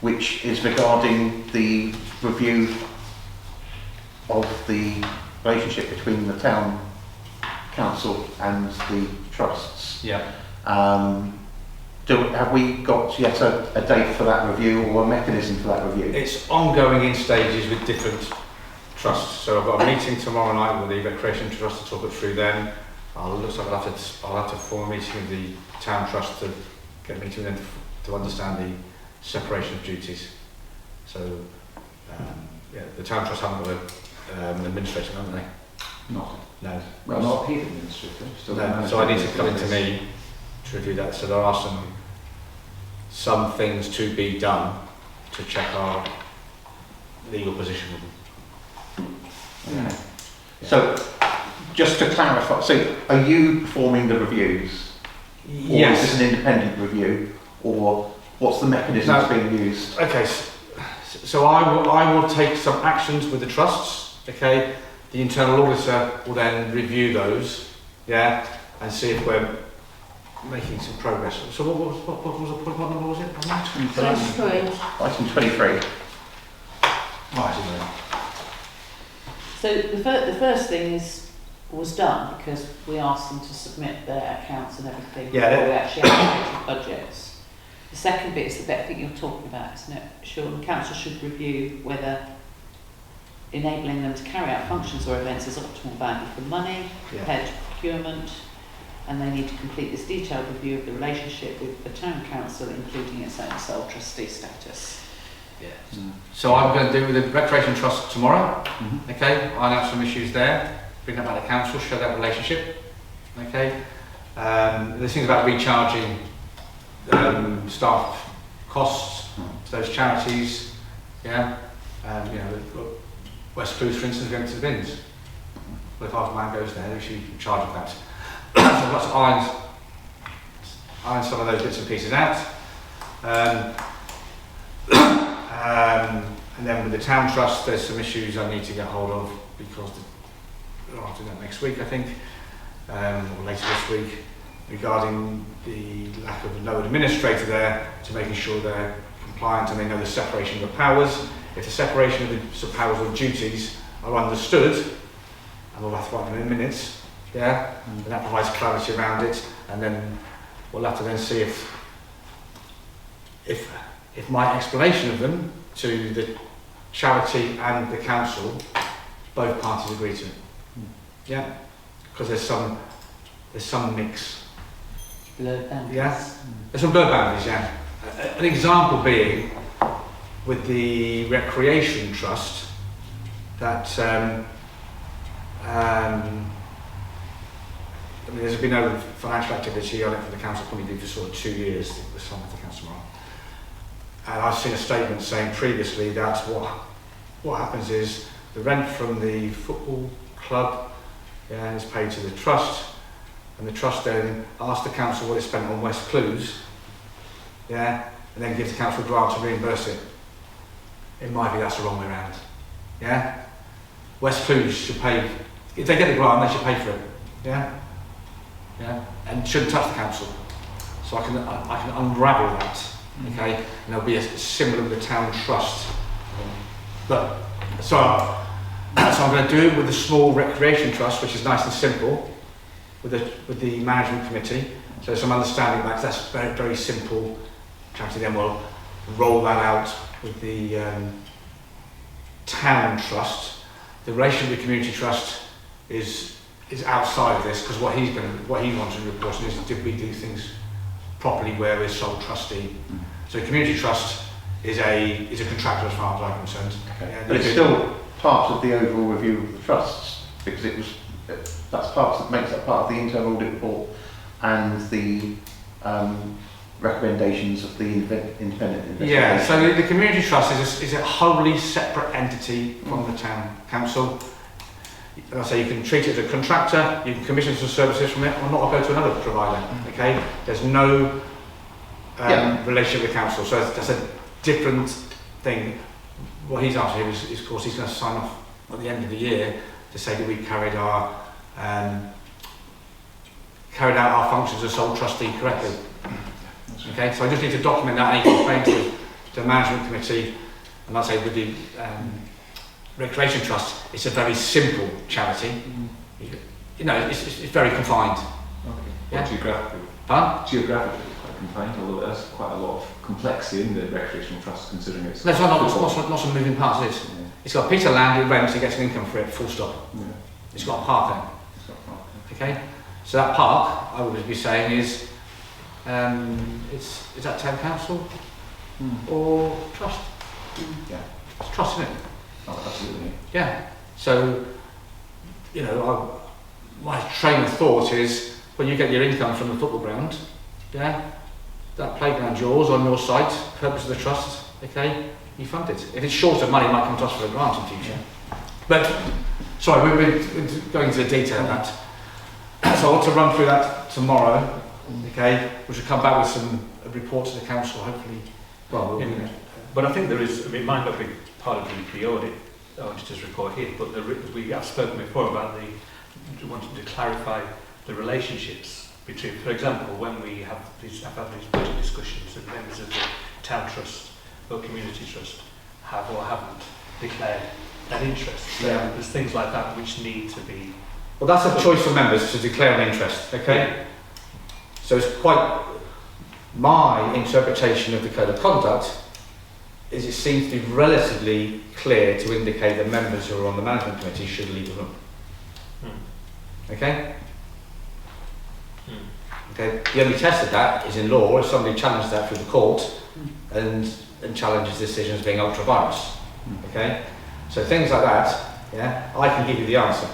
G: which is regarding the review of the relationship between the town council and the trusts.
D: Yeah.
G: Have we got yet a date for that review or a mechanism for that review?
D: It's ongoing in stages with different trusts. So I've got a meeting tomorrow night with the Recreation Trust to talk it through then. I'll have to form a meeting with the Town Trust to get a meeting with them to understand the separation of duties. So yeah, the Town Trust haven't got an administrator, haven't they?
C: Not.
D: No.
C: Well, not a paid administrator. Still
D: No. So I need to come into me to review that. So there are some things to be done to check our legal position with them.
C: Okay.
G: So, just to clarify, so are you performing the reviews? Or is
D: Yes.
G: this an independent review? Or what's the mechanism that's being used?
D: Okay. So I will take some actions with the trusts. Okay. The internal auditor will then review those. Yeah. And see if we're making some progress. So what was the point? What number was it? On that?
G: Item 23.
D: Right.
F: So the first thing was done because we asked them to submit their accounts and everything
D: Yeah,
F: before we actually allocated budgets. The second bit is the bit I think you're talking about, isn't it? Sure, the council should review whether enabling them to carry out functions or events is optimal value for money compared to procurement, and they need to complete this detailed review of the relationship with the town council, including its own sole trustee status.
D: Yeah. So I'm going to do with the Recreation Trust tomorrow.
C: Mhm.
D: Okay, iron out some issues there, bring that back to council, show that relationship. Okay, there's things about recharging staff costs to those charities. Yeah, you know, West Clues, for instance, going to the bins. Well, if our man goes there, they should be charged of that. So lots of iron some of those bits and pieces out. And then with the Town Trust, there's some issues I need to get hold of because I'll do that next week, I think, or later this week, regarding the lack of a no administrator there to making sure they're compliant and they know the separation of the powers. If the separation of the powers of duties are understood, and we'll have to write them in minutes, yeah, and that provides clarity around it, and then we'll have to then see if my explanation of them to the charity and the council, both parties agree to it. Yeah, because there's some mix.
F: Blurred boundaries.
D: Yeah, there's some blurred boundaries. Yeah, an example being with the Recreation Trust that I mean, there's been no financial activity on it from the council point of view for sort of 2 years. The summer the council tomorrow. And I've seen a statement saying previously that what happens is the rent from the football club is paid to the trust, and the trust then asks the council what it spent on West Clues, and then gives the council a grant to reimburse it. in my view, that's the wrong way around. Yeah? West Clues should pay, if they get the grant, they should pay for it. Yeah? Yeah? And shouldn't touch the council. So I can unravel that, okay? And there'll be a similar with the town trust. But, so I'm going to do it with the small recreation trust, which is nice and simple, with the management committee. So some understanding of that, 'cause that's very, very simple charity. Then we'll roll that out with the town trust. The relation with the community trust is outside of this, because what he wanted to report is, did we do things properly where we're sole trustee? So community trust is a contractor as far as I'm concerned.
G: Okay.
D: Yeah,
G: But it's still part of the overall review of the trusts, because that makes that part of the internal audit report and the recommendations of the independent investigation.
D: Yeah, so the community trust is a wholly separate entity from the town council. As I say, you can treat it as a contractor, you can commission some services from it, or not, or go to another provider. Okay, there's no relationship with the council, so that's a different thing. What he's after here is, of course, he's going to sign off at the end of the year to say that we carried out our functions as sole trustee correctly. Okay, so I just need to document that and explain to the management committee, and I'll say with the Recreation Trust, it's a very simple charity. You know, it's very confined.
C: Okay.
D: Yeah.
C: Well, geographically?
D: Huh?
C: Geographically, it's quite confined, although there's quite a lot of complexity in the recreational trust, considering it's...
D: There's lots of moving parts of it.
C: Yeah.
D: It's got a piece of land, it rents, it gets an income for it, full stop.
C: Yeah.
D: It's got a park then.
C: It's got park,
D: Okay? So that park, I would be saying, is that town council or trust?
C: Yeah.
D: It's trust, isn't it?
C: Oh, absolutely.
D: Yeah. So, you know, my train of thought is, when you get your income from the football ground, yeah, that playground's yours on your site, purpose of the trust, okay, you fund it. If it's short of money, it might come to us for a grant in future. But, sorry, we're going into the detail of that. So I want to run through that tomorrow, okay, which will come back with a report to the council, hopefully. Well,
A: but I think there is, I mean, it might not be part of the auditor's report here, but we have spoken before about wanting to clarify the relationships between, for example, when we have these budget discussions and members of the town trust or community trust have or haven't declared an interest. So there's things like that which need to be...
D: Well, that's a choice for members to declare an interest, okay? Yeah. So it's quite... My interpretation of the Code of Conduct is it seems to be relatively clear to indicate that members who are on the management committee should leave the room. Okay? Okay. The only test of that is in law, if somebody challenges that through the court and challenges decisions being ultra vires. Okay? So things like that, yeah, I can give you the answer.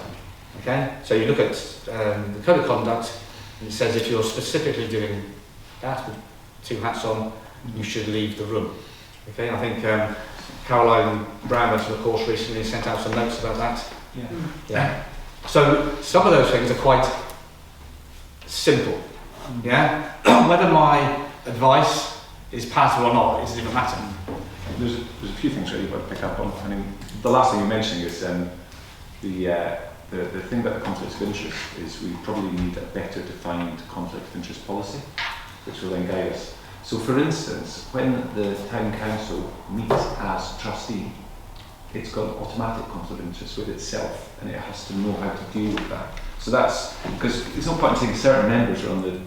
D: Okay? So you look at the Code of Conduct and it says if you're specifically doing that with two hats on, you should leave the room. Okay, I think Caroline Brown went to the course recently and sent out some notes about that.
C: Yeah.
D: Yeah. So some of those things are quite simple. Yeah. Whether my advice is palatable or not is a different matter.
C: There's a few things really I'd pick up on. I mean, the last thing you're mentioning is the thing about the conflict of interest is we probably need a better defined conflict of interest policy, which will then guide us. So for instance, when the town council meets as trustee, it's got an automatic conflict of interest with itself and it has to know how to deal with that. So that's, because it's no point in saying certain members are on the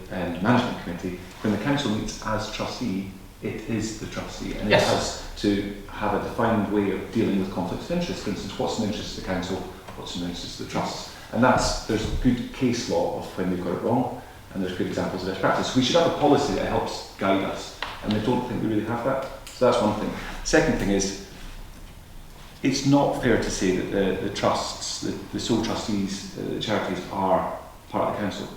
C: management committee. When the council meets as trustee, it is the trustee and it has to have a defined way of dealing with conflicts of interest. For instance, what's in the interest of the council, what's in the interest of the trust. And there's good case law of when they've got it wrong. And there's good examples of best practice. We should have a policy that helps guide us, and I don't think we really have that. So that's one thing. Second thing is, it's not fair to say that the trusts, the sole trustees, the charities are part of the council.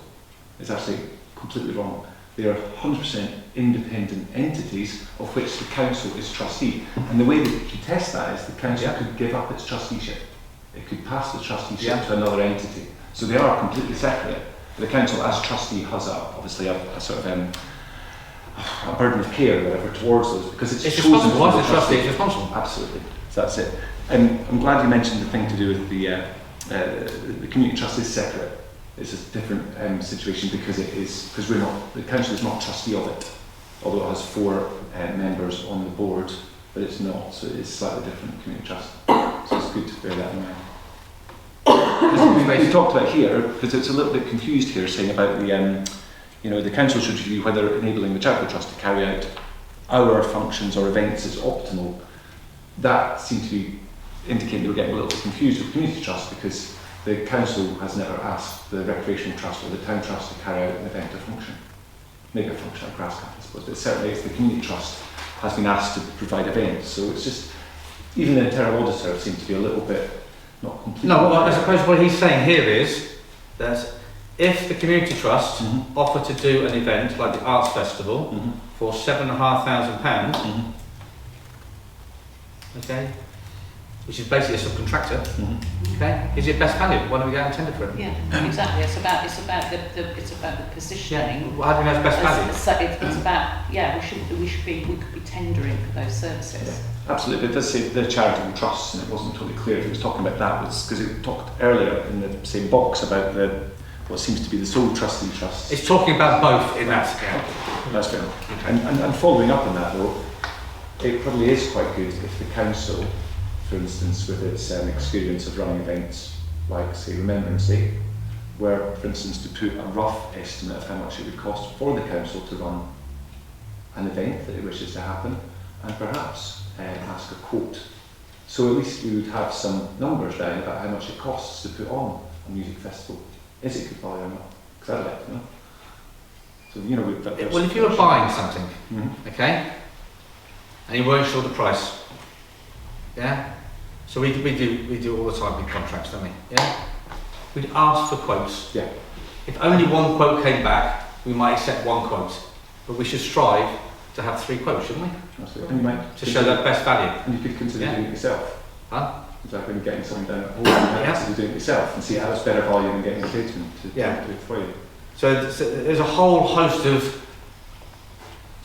C: It's actually completely wrong. They are 100% independent entities of which the council is trustee. And the way that you test that is the council could give up its trusteeship. It could pass the trusteeship to another entity. So they are completely separate. The council as trustee has obviously a sort of a burden of care or whatever towards those, because it's
D: It's
C: chosen
D: responsible.
C: from
D: Once
C: the
D: it's trustee,
C: trustee.
D: it's responsible.
C: Absolutely. So that's it. I'm glad you mentioned the thing to do with the community trust is separate. It's a different situation because the council is not trustee of it, although it has 4 members on the board, but it's not. So it's slightly different community trust. So it's good to bear that in mind. We talked about here because it's a little bit confused here, saying about the council should review whether enabling the charitable trust to carry out our functions or events is optimal. That seemed to be indicating they were getting a little bit confused with community trust because the council has never asked the recreational trust or the town trust to carry out an event or function. Maybe a function like grass cup, I suppose, but certainly it's the community trust has been asked to provide events. So it's just, even the internal auditor seems to be a little bit not completely.
D: No, well, I suppose what he's saying here is that if the community trust offer to do an event like the Arts Festival for £7,500, okay, which is basically a subcontractor, okay, is it best value? Why don't we go out and tender for it?
F: Yeah, exactly. It's about the positioning.
D: Well, how do you know it's best value?
F: So it's about we could be tendering for those services.
C: Yeah, absolutely, but it does say the charitable trusts, and it wasn't totally clear if it was talking about that, because it talked earlier in the same box about what seems to be the sole trustee trusts.
D: It's talking about both in that.
C: That's fair enough. And following up on that though, it probably is quite good if the council, for instance, with its experience of running events like, say, Remembrance Day, were, for instance, to put a rough estimate of how much it would cost for the council to run an event that it wishes to happen, and perhaps ask a quote. So at least we would have some numbers down about how much it costs to put on a music festival. Is it good value or not? Because I'd like to know. So,
D: Well, if you were buying something, okay, and you weren't sure the price, yeah, so we do all the time with contracts, don't we? Yeah, we'd ask for quotes.
C: Yeah.
D: If only one quote came back, we might accept one quote, but we should strive to have 3 quotes, shouldn't we?
C: Absolutely. And you might
D: To show that best value.
C: And you could consider doing it yourself.
D: Huh?
C: It's like when you're getting something down at home, you have to do it yourself and see how it's better value than getting a tradesman to do it for you.
D: So there's a whole host of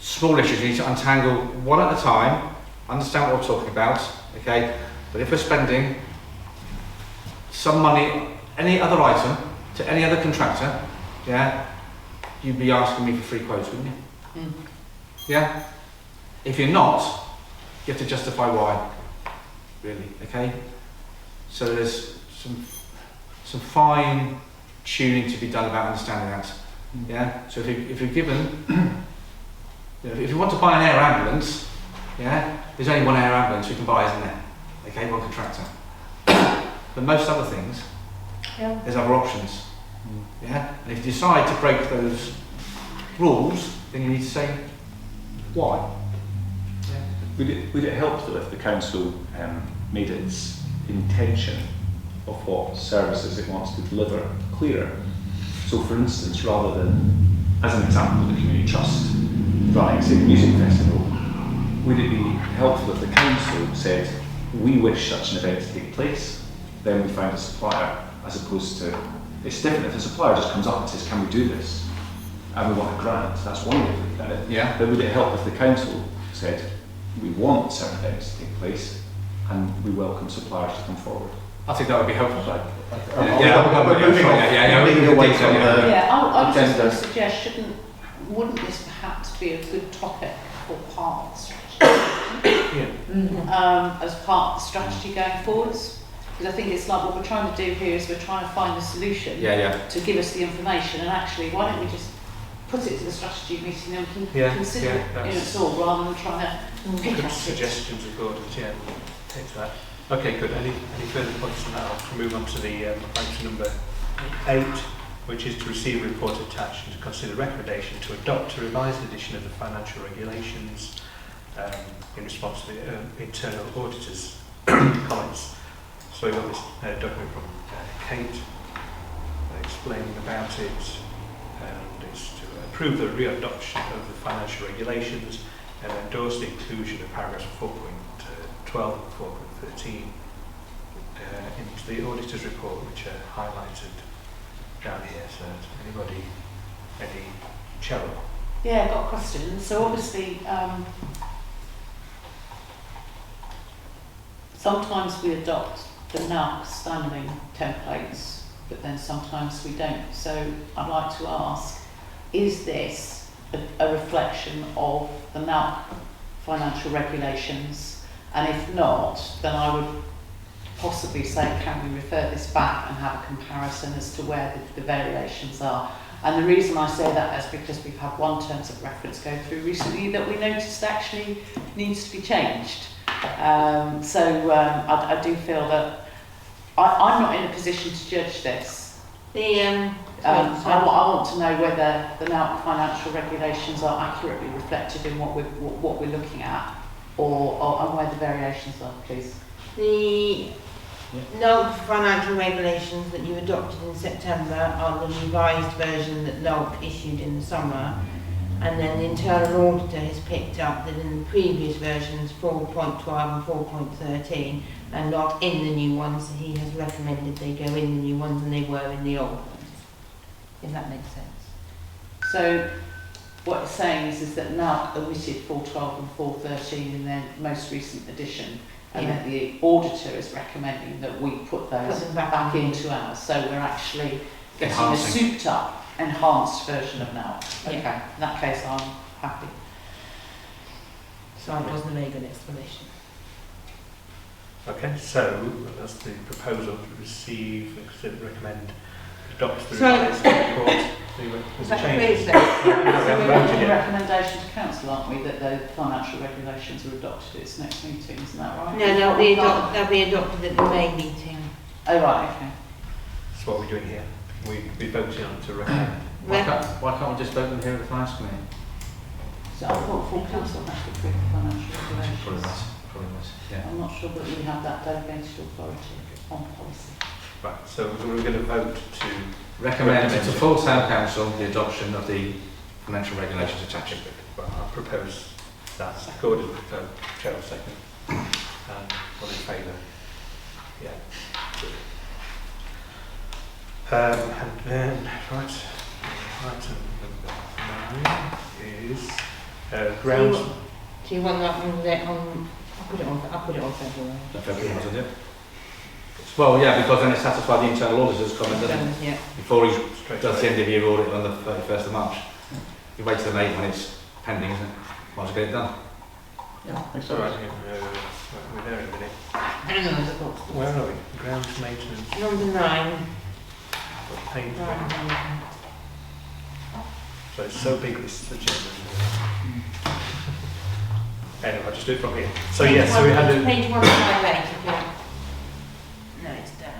D: small issues you need to untangle one at a time, understand what we're talking about, okay? But if we're spending some money, any other item, to any other contractor, yeah, you'd be asking me for 3 quotes, wouldn't you? Yeah? If you're not, you have to justify why, really, okay? So there's some fine tuning to be done about understanding that, yeah? So if you're given, if you want to buy an air ambulance, yeah, there's only one air ambulance you can buy, isn't there? Okay, one contractor. But most other things, there's other options, yeah? And if you decide to break those rules, then you need to say why.
C: Would it help though if the council made its intention of what services it wants to deliver clearer? So for instance, rather than, as an example, the community trust running, say, the music festival, would it be helpful if the council said, we wish such an event to take place, then we find a supplier, as opposed to, it's different if the supplier just comes up and says, can we do this? And we want a grant, that's one way of looking at it.
D: Yeah.
C: But would it help if the council said, we want certain events to take place and we welcome suppliers to come forward?
D: I think that would be helpful.
C: Like,
F: I was just going to suggest, wouldn't this perhaps be a good topic for part of the strategy? As part of the strategy going forwards? Because I think it's like what we're trying to do here is we're trying to find a solution to give us the information, and actually why don't we just put it to the strategy meeting and we can consider it in its all rather than trying to pick
A: Good
F: at it.
A: suggestions according to take to that. Okay, good. Any further points on that? I'll move on to the item number 8, which is to receive a report attached and to consider recommendation to adopt a revised edition of the financial regulations in response to the internal auditor's comments. So we've got this document from Kate explaining about it, and it's to approve the re-adoption of the financial regulations and endorse the inclusion of paragraphs 4.12 and 4.13 into the auditor's report, which are highlighted down here. So, anybody, any Cheryl?
F: Yeah, I've got a question. So obviously, sometimes we adopt the NALC standing templates, but then sometimes we don't. So I'd like to ask, is this a reflection of the NALC financial regulations? And if not, then I would possibly say, can we refer this back and have a comparison as to where the variations are? And the reason I say that is because we've had one terms of reference go through recently that we noticed actually needs to be changed. I do feel that I'm not in a position to judge this.
B: The
F: I want to know whether the NALC financial regulations are accurately reflected in what we're looking at, or and where the variations are, please.
B: The NALC financial regulations that you adopted in September are the revised version that NALC issued in the summer, and then the internal auditor has picked up that in the previous versions 4.12 and 4.13 are not in the new ones. He has recommended they go in the new ones and they were in the old ones. If that makes sense.
F: So what it's saying is that NALC omitted 412 and 413 in their most recent edition, and that the auditor is recommending that we put those back into ours. So we're actually getting a souped up, enhanced version of NALC. Okay, in that case I'm happy.
B: So it wasn't a very good explanation.
A: Okay, so that's the proposal to receive, recommend, adopt the
B: So-
A: revised report.
B: Is that clear?
F: So we're making a recommendation to council, aren't we, that the financial regulations are adopted at its next meeting, isn't that right?
B: No, they'll be adopted at the May meeting.
F: Oh right, okay.
A: That's what we're doing here. We're voting on to recommend.
D: Why can't we just vote them here at the finance committee?
F: So I thought full council has to approve the financial regulations.
D: Probably was, yeah.
F: I'm not sure that we have that delegated authority on policy.
A: Right, so we're going to vote to
D: Recommend to full town council the adoption of the financial regulations attached.
A: Well, I propose that accorded with Cheryl second. All in favour? Yeah. And then, right, item number 9 is grounds.
B: Do you want that one there on? I'll put it on February.
D: February, wasn't it? Well, yeah, because then it satisfied the internal auditor's comment, doesn't it?
B: Yeah.
D: Before he
A: Straight
D: does
A: away.
D: the end of year audit on the 31st of March. You wait till May when it's pending, isn't it? Might as well get it done.
G: Yeah,
A: It's all right. We're there in a minute.
B: Hang on,
A: Where are we? Grounds maintenance.
B: number 9.
A: Paint.
B: Right.
A: So it's so big this agenda. Anyway, I'll just do it from here. So yes, so we had a
B: Page 158 if you want. No, it's down.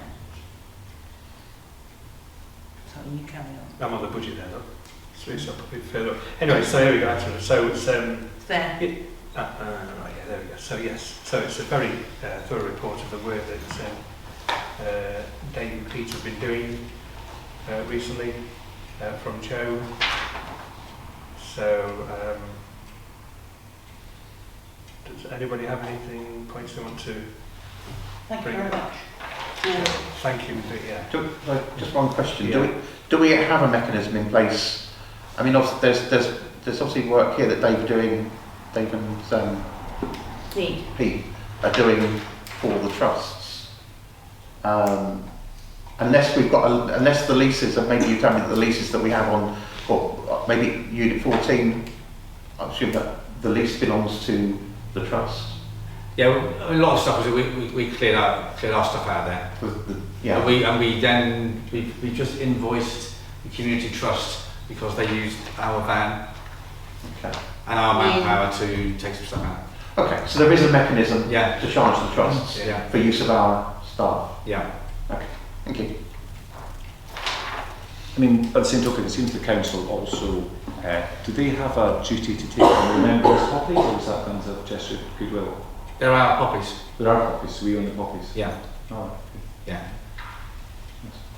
B: So you carry on.
A: I'm on the budget there, look. So it's up a bit further up. Anyway, so here we go. Actually. So it's
B: It's there.
A: right, yeah, there we go. So yes, so it's a very thorough report of the work that Dave and Peter have been doing recently from Joe. So does anybody have anything, points they want to?
F: Thank you very much.
A: Thank you. Yeah.
G: Just one question.
A: Yeah.
G: Do we have a mechanism in place? I mean, there's obviously work here that Dave and Pete are doing for the trusts. Unless the leases, and maybe you tell me that the leases that we have on, or maybe Unit 14, I assume that the lease belongs to the trust.
D: Yeah, a lot of stuff is we cleared our stuff out there.
G: Yeah.
D: We just invoiced the community trust because they used our van
G: Okay.
D: and our manpower to take some stuff out.
G: Okay, so there is a mechanism
D: Yeah.
G: to charge the trusts
D: Yeah.
G: for use of our staff.
D: Yeah.
G: Okay, thank you.
H: I mean, by the same token, it seems the council also, do they have a duty to take on the members' copies, or is that done as a gesture of goodwill?
D: There are copies.
H: There are copies, so we own the copies.
D: Yeah.
H: Oh,
D: Yeah.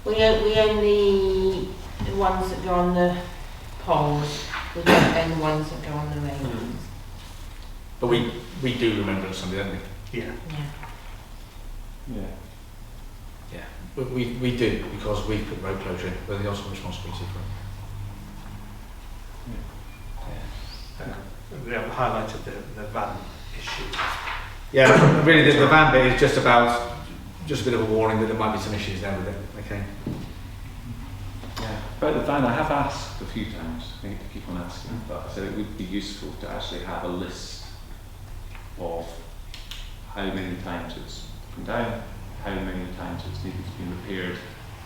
B: We own the ones that go on the poles. We don't own the ones that go on the railings.
D: But we do remember something, don't we?
A: Yeah.
B: Yeah.
H: yeah.
D: We do, because we put road closure in, we're the ultimate responsibility for it.
A: We have highlighted the van issue.
D: Yeah, really the van bit is just about, just a bit of a warning that there might be some issues there with it, okay?
H: Yeah. About the van, I have asked a few times, I need to keep on asking, but I said it would be useful to actually have a list of how many times it's broken down, how many times it's needed to be repaired,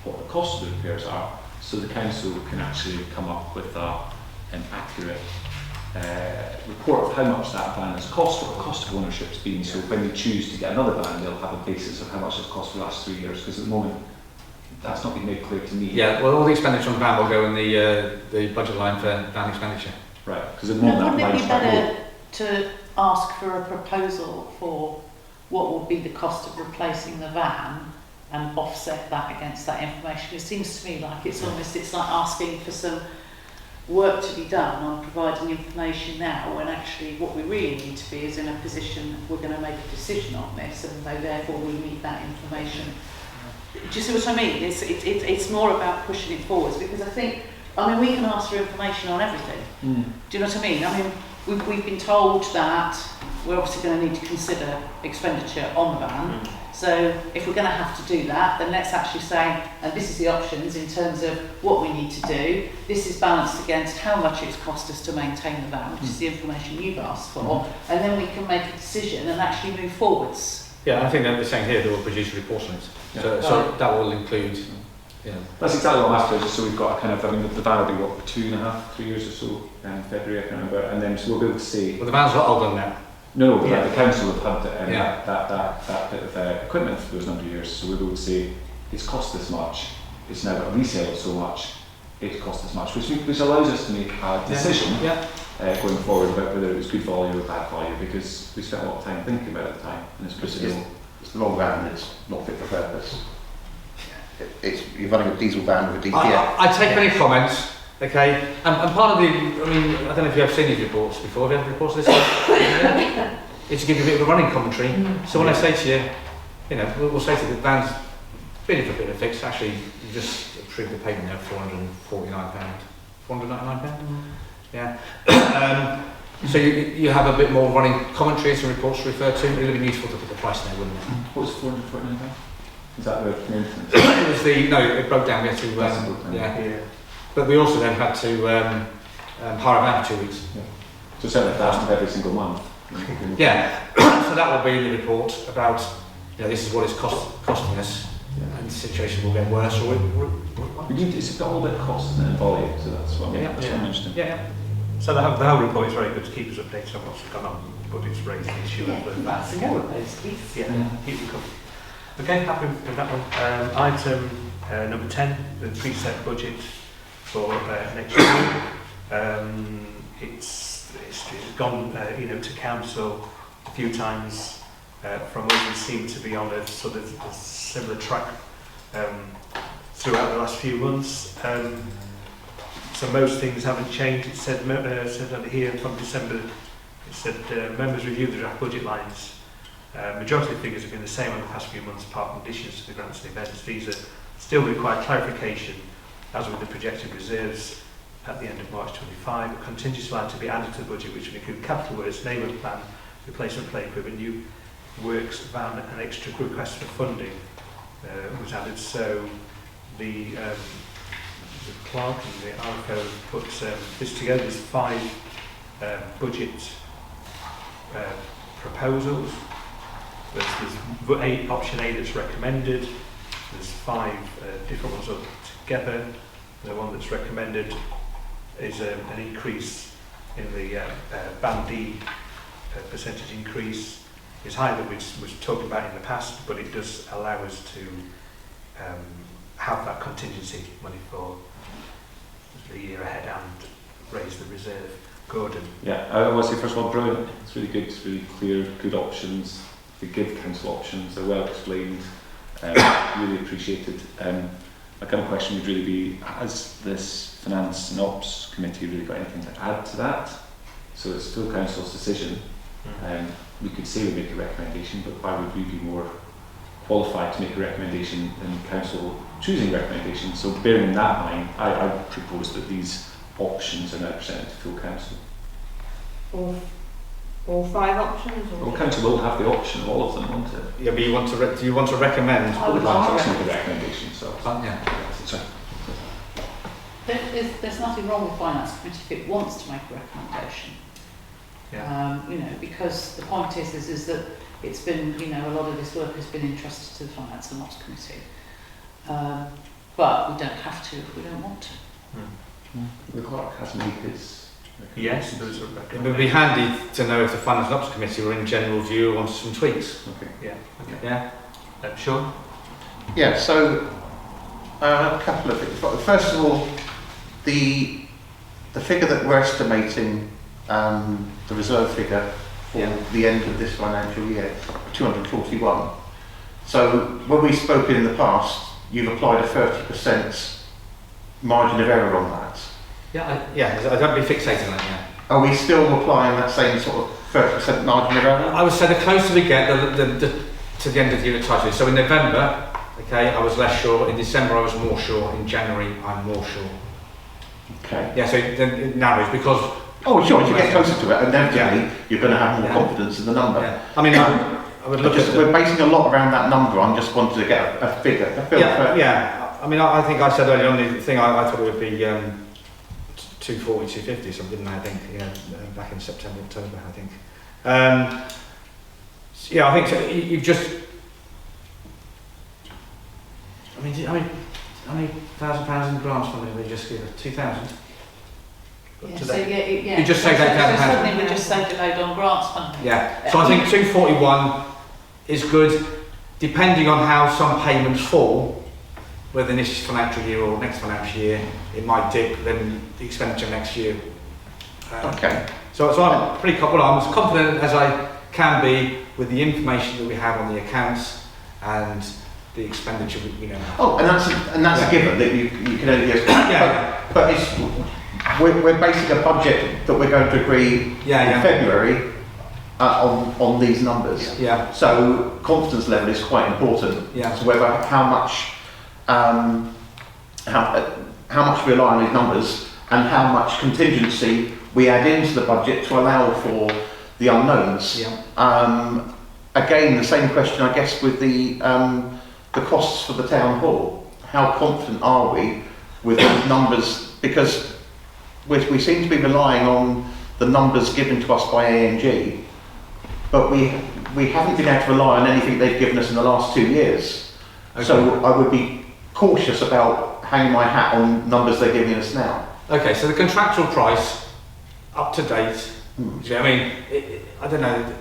H: what the cost of the repairs are, so the council can actually come up with an accurate report of how much that van has cost, what the cost of ownership's been, so when they choose to get another van, they'll have a basis of how much it's cost for the last 3 years, because at the moment, that's not been made clear to me.
D: Yeah, well, all the expenditure on the van will go in the budget line for van expenditure.
H: Right, because at the moment
F: Wouldn't
H: that
F: it
H: line's
F: be
H: quite low.
F: better to ask for a proposal for what would be the cost of replacing the van and offset that against that information? It seems to me like it's like asking for some work to be done on providing information now, when actually what we really need to be is in a position we're going to make a decision on this, and therefore we need that information. Do you see what I mean? It's more about pushing it forwards, because I think, we can ask for information on everything. Do you know what I mean? We've been told that we're obviously going to need to consider expenditure on the van. So if we're going to have to do that, then let's actually say, and this is the options in terms of what we need to do. This is balanced against how much it's cost us to maintain the van, which is the information you've asked for, and then we can make a decision and actually move forwards.
D: Yeah, I think they're saying here they will produce a report on it.
H: Yeah.
D: So that will include,
H: That's exactly what I'm after, just so we've got a kind of, the van will be what, 2.5, 3 years or so, February, I can't remember, and then so we'll be able to see.
D: well, the van's not older than that.
H: No, but the council have had
D: Yeah.
H: that bit of equipment for those number of years, so we'll be able to say it's cost this much, it's now got a resale of so much, it cost this much, which allows us to make a decision going forward about whether it was good value or bad value, because we spent a lot of time thinking about it at the time, and it's good to know.
G: It's the wrong van and it's not fit for purpose. You're running a diesel van with a DPF.
D: I take any comments, okay, and part of the, I don't know if you have seen these reports before, have you had reports of this? It's to give you a bit of a running commentary. So when I say to you, we'll say to you that van's been for a bit of a fix, actually you just approved the payment there of £499. £499? Yeah. So you have a bit more running commentaries and reports to refer to. It would have been useful to put the price in there, wouldn't it?
H: What was £449? Is that the maintenance?
D: It was it broke down, we had to, But we also then had to hire a van for 2 weeks.
H: Yeah. So 7,000 every single month.
D: Yeah, so that will be in the report about, this is what it's costing us, and the situation will get worse. Or
H: it's got a little bit of cost and volume, so that's what I'm interested in.
D: Yeah.
A: So the whole report is very good to keep us updated on what's gone on, but it's raised the issue of the van. Keep them coming. Okay, happy with that one. Item number 10, the preset budget for next year. It's gone, to council a few times. From us, we seem to be on a sort of a similar track throughout the last few months. So most things haven't changed. It said over here from December, it said members review the draft budget lines. Majority of figures have been the same over the past few months, apart from additions to the grants and events. These are still require clarification, as with the projected reserves at the end of March 25. A contingency line to be added to the budget, which will include capital works, neighbourhood plan, replacement play equipment, new works, van and extra requests for funding was added. So the clerk and the RFO put this together. There's 5 budget proposals. There's option A that's recommended. There's 5 different ones together. The one that's recommended is an increase in the Band D percentage increase. It's higher than we was talking about in the past, but it does allow us to have that contingency money for the year ahead and raise the reserve. Gordon.
H: Yeah, I want to say first of all, brilliant. It's really good, it's really clear, good options. They give council options, they're well explained, really appreciated. My kind of question would really be, has this Finance and Ops Committee really got anything to add to that? So it's still council's decision. We could say we make a recommendation, but why would we be more qualified to make a recommendation than council choosing a recommendation? So bearing in that mind, I propose that these options are now presented to full council.
B: all 5 options? Or
H: Well, council will have the option of all of them, won't it?
D: Yeah, but you want to do you want to recommend?
F: I would
H: Well,
F: like
H: that's
F: to
H: not the recommendation, so.
D: Yeah.
H: Sorry.
F: There's nothing wrong with Finance Committee if it wants to make a recommendation. You know, because the point is that it's been, you know, a lot of this work has been entrusted to the Finance and Ops Committee. But we don't have to if we don't want to.
C: The clerk has made his.
A: Yes, there is a
D: It would
A: recommendation.
D: be handy to know if the Finance and Ops Committee were in general view or wanted some tweaks.
C: Okay.
A: Yeah, okay.
D: Yeah.
A: Sean?
G: Yeah, so a couple of things. First of all, the figure that we're estimating, the reserve figure for
D: Yeah.
G: the end of this financial year, 241. So when we've spoken in the past, you've applied a 30% margin of error on that.
D: Yeah, I don't be fixated on it. Yeah.
G: Are we still applying that same sort of 30% margin of error?
D: I would say the closer we get to the end of the year, tighter. So in November, okay, I was less sure. In December, I was more sure. In January, I'm more sure.
G: Okay.
D: Yeah, so then it narrows because.
G: Oh, sure, as you get closer to it, inevitably you're going to have more
D: Yeah.
G: confidence in the number.
D: Yeah. I mean, I would look at.
G: We're basing a lot around that number. I'm just wanting to get a figure, a feel for.
D: Yeah. I mean, I think I said earlier on the thing. I thought it would be 240, 250, something, didn't I? I think back in September, October. I think. Yeah, I think so. You've just. I mean, how many £1,000 in grants funding did we just give? 2,000.
F: Yeah,
A: to
F: so
A: that.
F: yeah.
D: You just saved
F: so,
D: £8,000.
F: so suddenly we just saved a load on grants funding.
D: Yeah. So I think 241 is good, depending on how some payments fall. Whether this financial year or next financial year, it might dip. Then the expenditure next year.
G: Okay.
D: So I'm pretty I'm as confident as I can be with the information that we have on the accounts and the expenditure we know.
G: Oh, and that's a given that you can only guess.
D: Yeah.
G: But it's, we're basing a budget that we're going to agree in February on these numbers.
D: Yeah.
G: So confidence level is quite important.
D: Yeah.
G: So whether how much we rely on these numbers and how much contingency we add into the budget to allow for the unknowns.
D: Yeah.
G: Again, the same question, I guess, with the costs for the town hall. How confident are we with those numbers? Because we seem to be relying on the numbers given to us by ANG, but we haven't been able to rely on anything they've given us in the last 2 years.
D: Okay. So
G: I would be cautious about hanging my hat on numbers they're giving us now.
D: Okay, so the contractual price, up to date. I mean, I don't know.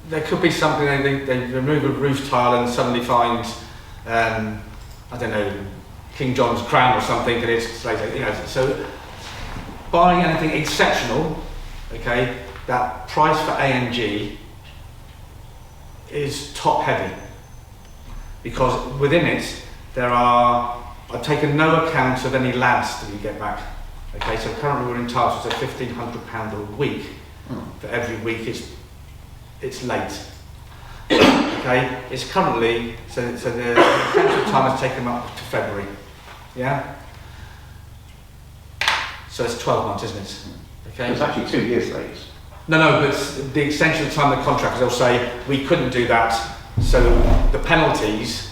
D: There could be something they remove a roof tile and suddenly find, I don't know, King John's crown or something, and it's like, you know. So buying anything exceptional, okay, that price for ANG is top heavy because within it I've taken no account of any lads that we get back. Okay, so currently we're entitled to £1,500 a week for every week it's late. Okay, it's currently so the council time has taken them up to February. Yeah. So it's 12 months, isn't it? Okay.
G: It's actually 2 years late.
D: No, but the extension of the time of the contract, they'll say we couldn't do that, so the penalties,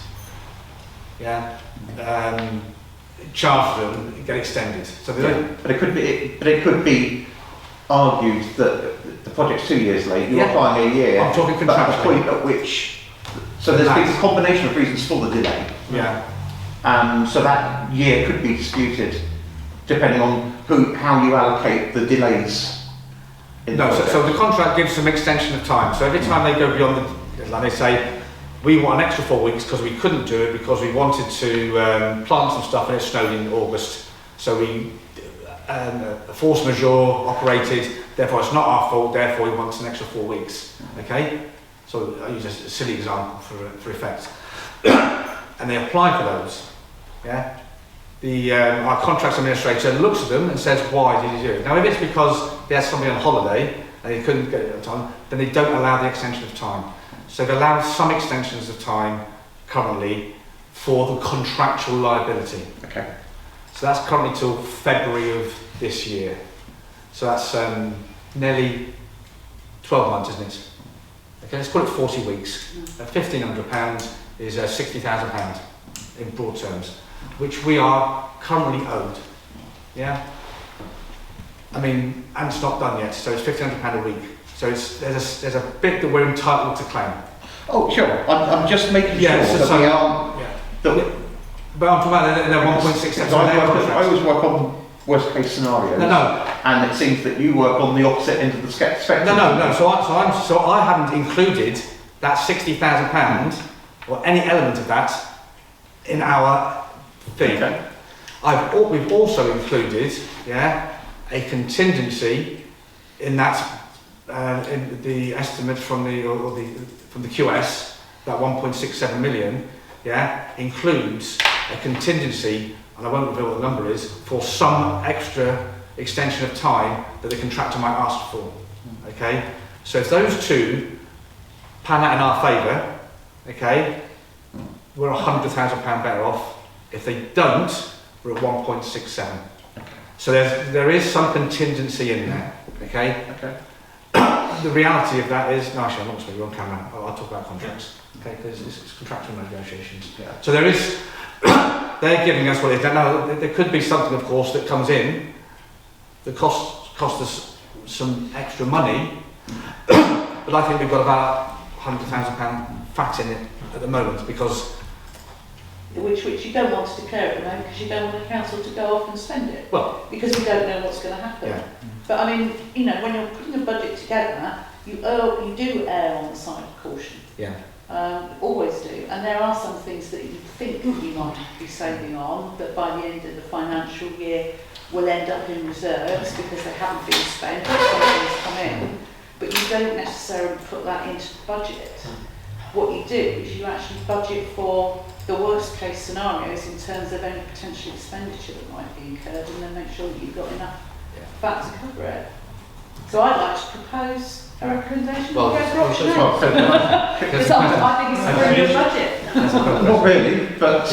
D: charged them get extended. So they don't.
G: But it could be argued that the project's 2 years late. You're applying a year.
D: I'm talking
G: But at the
D: contractually.
G: point at which, so there's been a combination of reasons for the delay.
D: Yeah.
G: So that year could be disputed, depending on how you allocate the delays.
D: No, so the contract gives some extension of time. So every time they go beyond the deadline, they say, we want an extra 4 weeks because we couldn't do it because we wanted to plant some stuff and it snowed in August. So we, a force majeure operated, therefore it's not our fault, therefore we want an extra 4 weeks. Okay? So I use a silly example for effect. And they apply for those. Yeah? Our contracts administrator looks at them and says, why did you do it? Now, if it's because they had somebody on holiday and they couldn't get it on time, then they don't allow the extension of time. So they allow some extensions of time currently for the contractual liability.
G: Okay.
D: So that's currently till February of this year. So that's nearly 12 months, isn't it? Okay, let's call it 40 weeks. £1,500 is £60,000 in broad terms, which we are currently owed. Yeah? I mean, and it's not done yet, so it's £1,500 a week. So there's a bit that we're entitled to claim.
G: Oh, sure. I'm just making
D: Yeah,
G: sure
D: so-
G: that we are.
D: Yeah.
G: That
D: But I'm talking about the 1.67.
G: I always work on worst case scenarios.
D: No.
G: And it seems that you work on the opposite end of the spectrum.
D: No. So I haven't included that £60,000 or any element of that in our fee.
G: Okay.
D: We've also included, a contingency in that in the estimate from the QS, that 1.67 million, includes a contingency, and I won't reveal what the number is, for some extra extension of time that the contractor might ask for. Okay, so if those two pan out in our favour, okay, we're £100,000 better off. If they don't, we're at 1.67. So there is some contingency in there. Okay.
G: Okay.
D: The reality of that is, no, actually, I'm not supposed to be on camera. I'll talk about contracts. Okay, because it's contractual negotiations.
G: Yeah.
D: So there is. They're giving us what it is. Now, there could be something, of course, that comes in that cost us some extra money, but I think we've got about £100,000 fat in it at the moment because.
F: Which you don't want to declare at the moment because you don't want the council to go off and spend it.
D: Well,
F: because we don't know what's going to happen.
D: Yeah.
F: But I mean, when you're putting a budget together, you do err on the side of caution.
D: Yeah.
F: Always do. And there are some things that you think you might be saving on, that by the end of the financial year will end up in reserves because they haven't been spent, or something's come in. But you don't necessarily put that into the budget. What you do is you actually budget for the worst case scenarios in terms of any potential expenditure that might be incurred, and then make sure that you've got enough fat to cover it. So I'd like to propose a recommendation
D: Well,
F: for Red Rock Shed.
D: Because
F: I think it's a very good budget.
G: Not really, but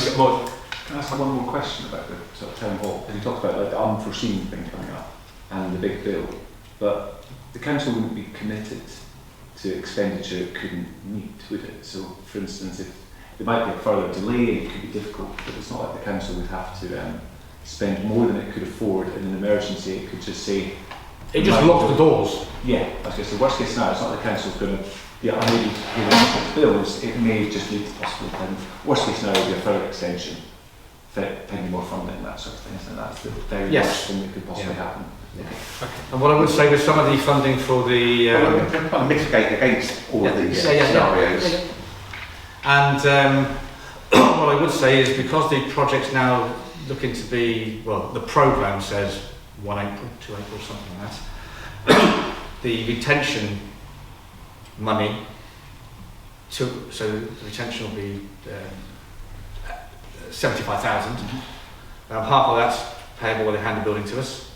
C: Can I ask one more question about the sort of town hall? Because you talked about like, the unforeseen thing coming up and the big bill, but the council wouldn't be committed to expenditure it couldn't meet, would it? So, for instance, if there might be a further delay, it could be difficult, but it's not like the council would have to spend more than it could afford in an emergency. It could just say...
D: It just locks the doors.
C: Yeah, I was going to say, worst case scenario, it's not the council's going to be unable to pay the bills, it may just lead to possible worst case scenario would be a further extension, pending more funding and that sort of thing, and that's the very worst thing that could possibly happen.
D: Okay. And what I would say with some of the funding for the...
G: we're trying to mitigate against all of these scenarios.
D: And what I would say is because the project's now looking to be, well, the programme says 1 April, 2 April, something like that, the retention money, so the retention will be 75,000. Half of that's payable when they hand the building to us,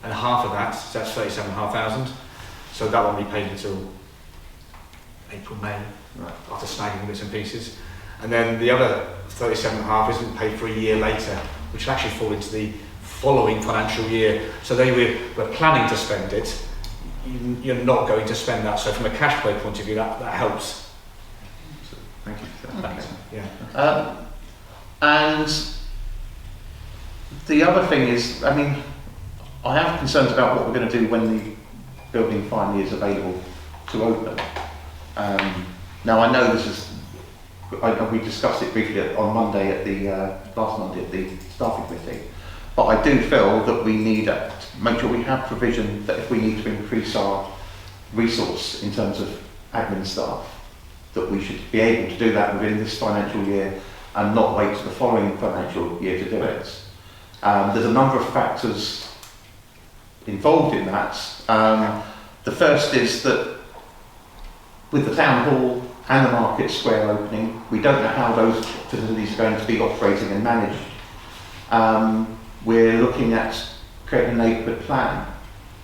D: and half of that, so that's 37,500. So that won't be paid until April, May,
C: Right.
D: after snagging bits and pieces. And then the other 37.5 isn't paid for a year later, which will actually fall into the following financial year. So we're planning to spend it. You're not going to spend that. So from a cash flow point of view, that helps.
C: So, thank you for that.
F: Okay.
D: Yeah.
G: And the other thing is, I mean, I have concerns about what we're going to do when the building finally is available to open. Now I know this is, we discussed it briefly on Monday at the, last Monday at the staffing committee, but I do feel that we need to make sure we have provision that if we need to increase our resource in terms of admin staff, that we should be able to do that within this financial year and not wait to the following financial year to do it. There's a number of factors involved in that. The first is that with the town hall and the market square opening, we don't know how those facilities are going to be operating and managed. We're looking at creating a neighbourhood plan,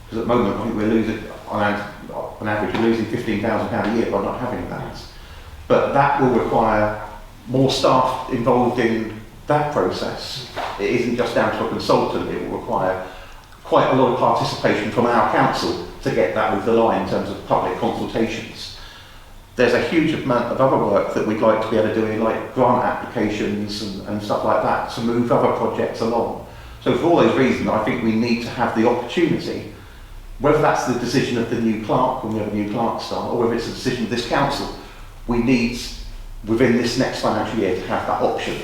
G: because at the moment I think we're losing, on average, we're losing £15,000 a year by not having that. But that will require more staff involved in that process. It isn't just down to a consultant, it will require quite a lot of participation from our council to get that over the line in terms of public consultations. There's a huge amount of other work that we'd like to be able to do in like grant applications and stuff like that to move other projects along. So for all those reasons, I think we need to have the opportunity, whether that's the decision of the new clerk when we have a new clerk start, or whether it's a decision of this council, we need within this next financial year to have that option.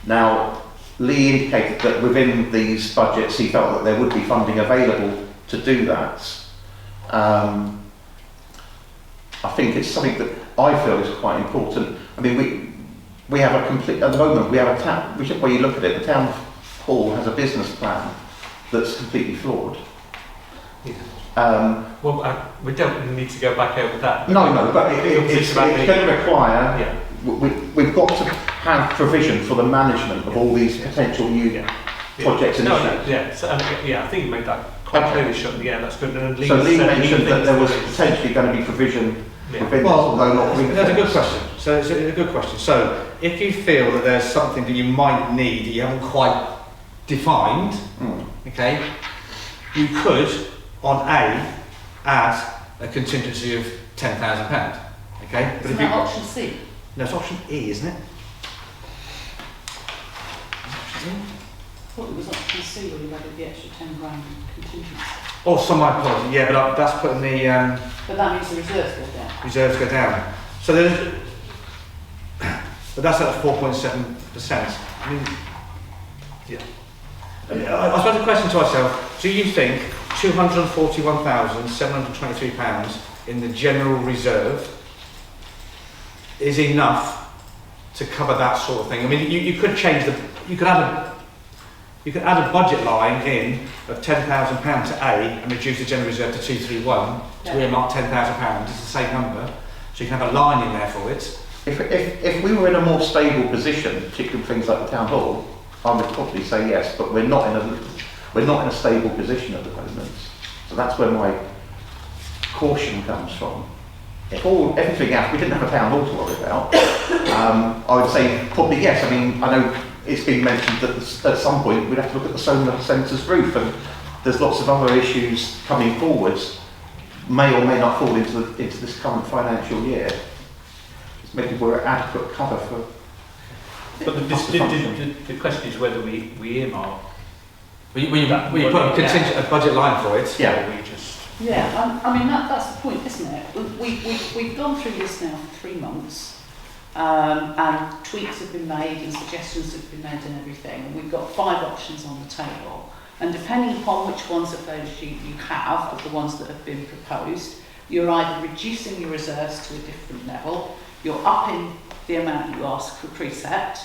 G: Now, Lee indicated that within these budgets he felt that there would be funding available to do that. I think it's something that I feel is quite important. I mean, we have a complete, at the moment, we have a town, which where you look at it, the town hall has a business plan that's completely flawed.
A: Well, we don't need to go back over that.
G: No, but it's going to require,
A: Yeah.
G: we've got to have provision for the management of all these potential new projects and initiatives.
A: Yeah, so, I think you made that quite clearly shut. Yeah, that's good. And
G: So Lee mentioned that there was potentially going to be provision within this, although not ring
D: That's a good
G: fence.
D: question. So it's a good question. So if you feel that there's something that you might need that you haven't quite defined, okay, you could on A add a contingency of £10,000. Okay,
F: Isn't that option C?
D: no, it's option E, isn't it?
F: I thought it was option C where you added the extra 10 grand contingency.
D: Oh, some my apologies. Yeah, but that's putting the
F: But that means the reserves go down.
D: reserves go down. So there's, but that's at 4.7%. I mean, yeah. I suppose the question to myself: do you think £241,723 in the general reserve is enough to cover that sort of thing? I mean, you could change the, you could add a budget line in of £10,000 to A and reduce the general reserve to 231 to earmark £10,000. It's the same number, so you can have a line in there for it.
G: If we were in a more stable position, particularly with things like the town hall, I would probably say yes, but we're not in a stable position at the moment. So that's where my caution comes from. If everything else, we didn't have a town hall to worry about, I would say probably yes. I mean, I know it's been mentioned that at some point we'd have to look at the solar centre's roof, and there's lots of other issues coming forwards, may or may not fall into this current financial year. Just making sure we're adequate cover for.
A: But the question is whether we earmark.
D: We put a budget line for it.
G: Yeah.
A: Or we just.
F: Yeah, I mean that's the point, isn't it? We've gone through this now for 3 months, and tweaks have been made and suggestions have been made and everything. And we've got 5 options on the table, and depending upon which ones of those you have, of the ones that have been proposed, you're either reducing your reserves to a different level, you're upping the amount you ask for precept,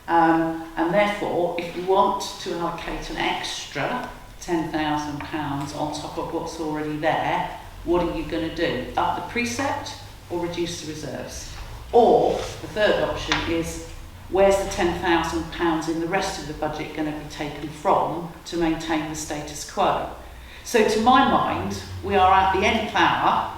F: and therefore, if you want to allocate an extra £10,000 on top of what's already there, what are you going to do? Up the precept or reduce the reserves? Or the third option is, where's the £10,000 in the rest of the budget going to be taken from to maintain the status quo? So to my mind, we are at the end of hour,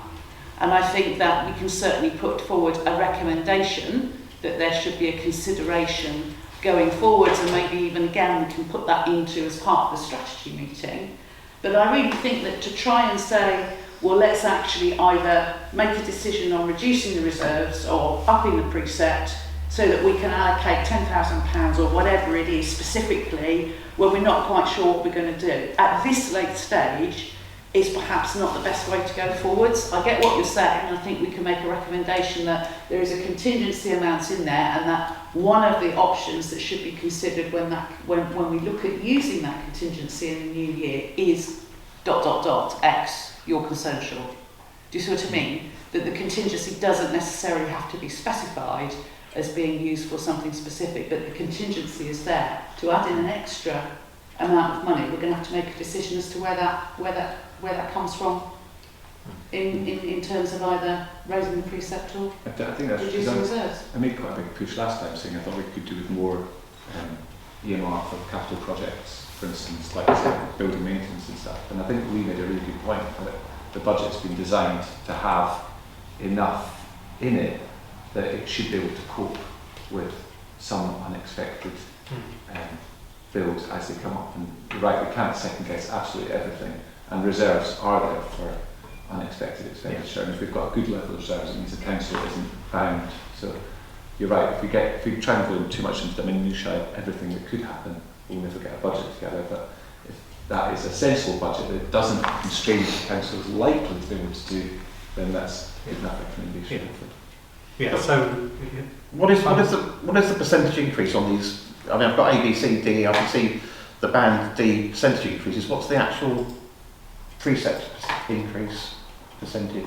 F: and I think that we can certainly put forward a recommendation that there should be a consideration going forwards, and maybe even again we can put that into as part of the strategy meeting. But I really think that to try and say, well, let's actually either make a decision on reducing the reserves or upping the precept so that we can allocate £10,000 or whatever it is specifically when we're not quite sure what we're going to do at this late stage is perhaps not the best way to go forwards. I get what you're saying, and I think we can make a recommendation that there is a contingency amount in there, and that one of the options that should be considered when we look at using that contingency in the new year is ... X, your concern short. Do you see what I mean? That the contingency doesn't necessarily have to be specified as being used for something specific, but the contingency is there. To add in an extra amount of money, we're going to have to make a decision as to where that comes from in terms of either raising the precept or
H: I think that's
F: reducing reserves.
H: I made quite a big push last time saying I thought we could do with more earmark for capital projects, for instance, like building maintenance and stuff. And I think Lee made a really good point that the budget's been designed to have enough in it that it should be able to cope with some unexpected
C: filled as they come up. And you're right, we can't second guess absolutely everything. And reserves are there for unexpected expenditure. And if we've got a good level of reserves, it means the council isn't bound. So you're right, if we try and go too much into the minutiae of everything that could happen, we'll never get a budget together. But if that is a sensible budget that doesn't constrain what the council is likely to be able to do, then that's good enough recommendation.
A: Yeah, so
G: What is the percentage increase on these? I mean, I've got A, B, C, D. I can see the band D percentage increases. What's the actual precept increase percentage?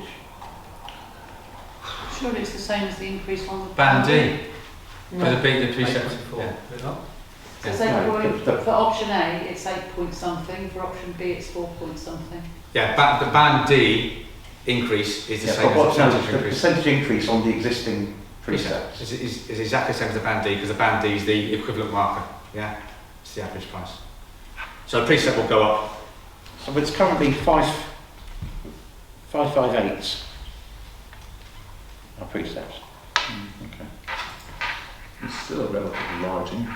F: Surely it's the same as the increase on the
D: Band D.
B: No.
D: For the big, the precept.
A: 8.4,
D: Yeah.
A: is it not?
F: So it's
G: No,
F: 8 point,
G: the-
F: for option A, it's 8 point something, for option B, it's 4 point something.
D: Yeah, the band D increase is the same
G: but
D: as
G: what's
D: the
G: now
D: percentage
G: the
D: increase.
G: percentage increase on the existing precepts?
D: Is exactly the same as the band D, because the band D is the equivalent marker. Yeah, it's the average price. So the precept will go up.
G: So it's currently 558 are precepts. Okay.
C: It's still a relatively large increase.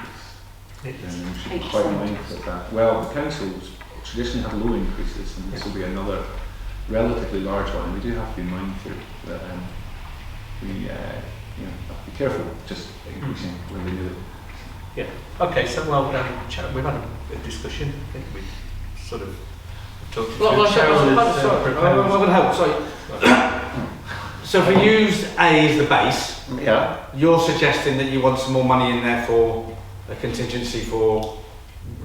A: It is.
C: And we should be quite mindful of that. Well, the councils traditionally have low increases, and this will be another relatively large one. And we do have to be mindful that we have to be careful just increasing when we do it.
A: Okay, so we've had a discussion. I think we've sort of talked to
D: Well,
A: Cheryl has,
D: sorry,
A: proposed-
D: I'm going to help. Sorry. So if we use A as the base,
G: Yeah.
D: you're suggesting that you want some more money in there for a contingency for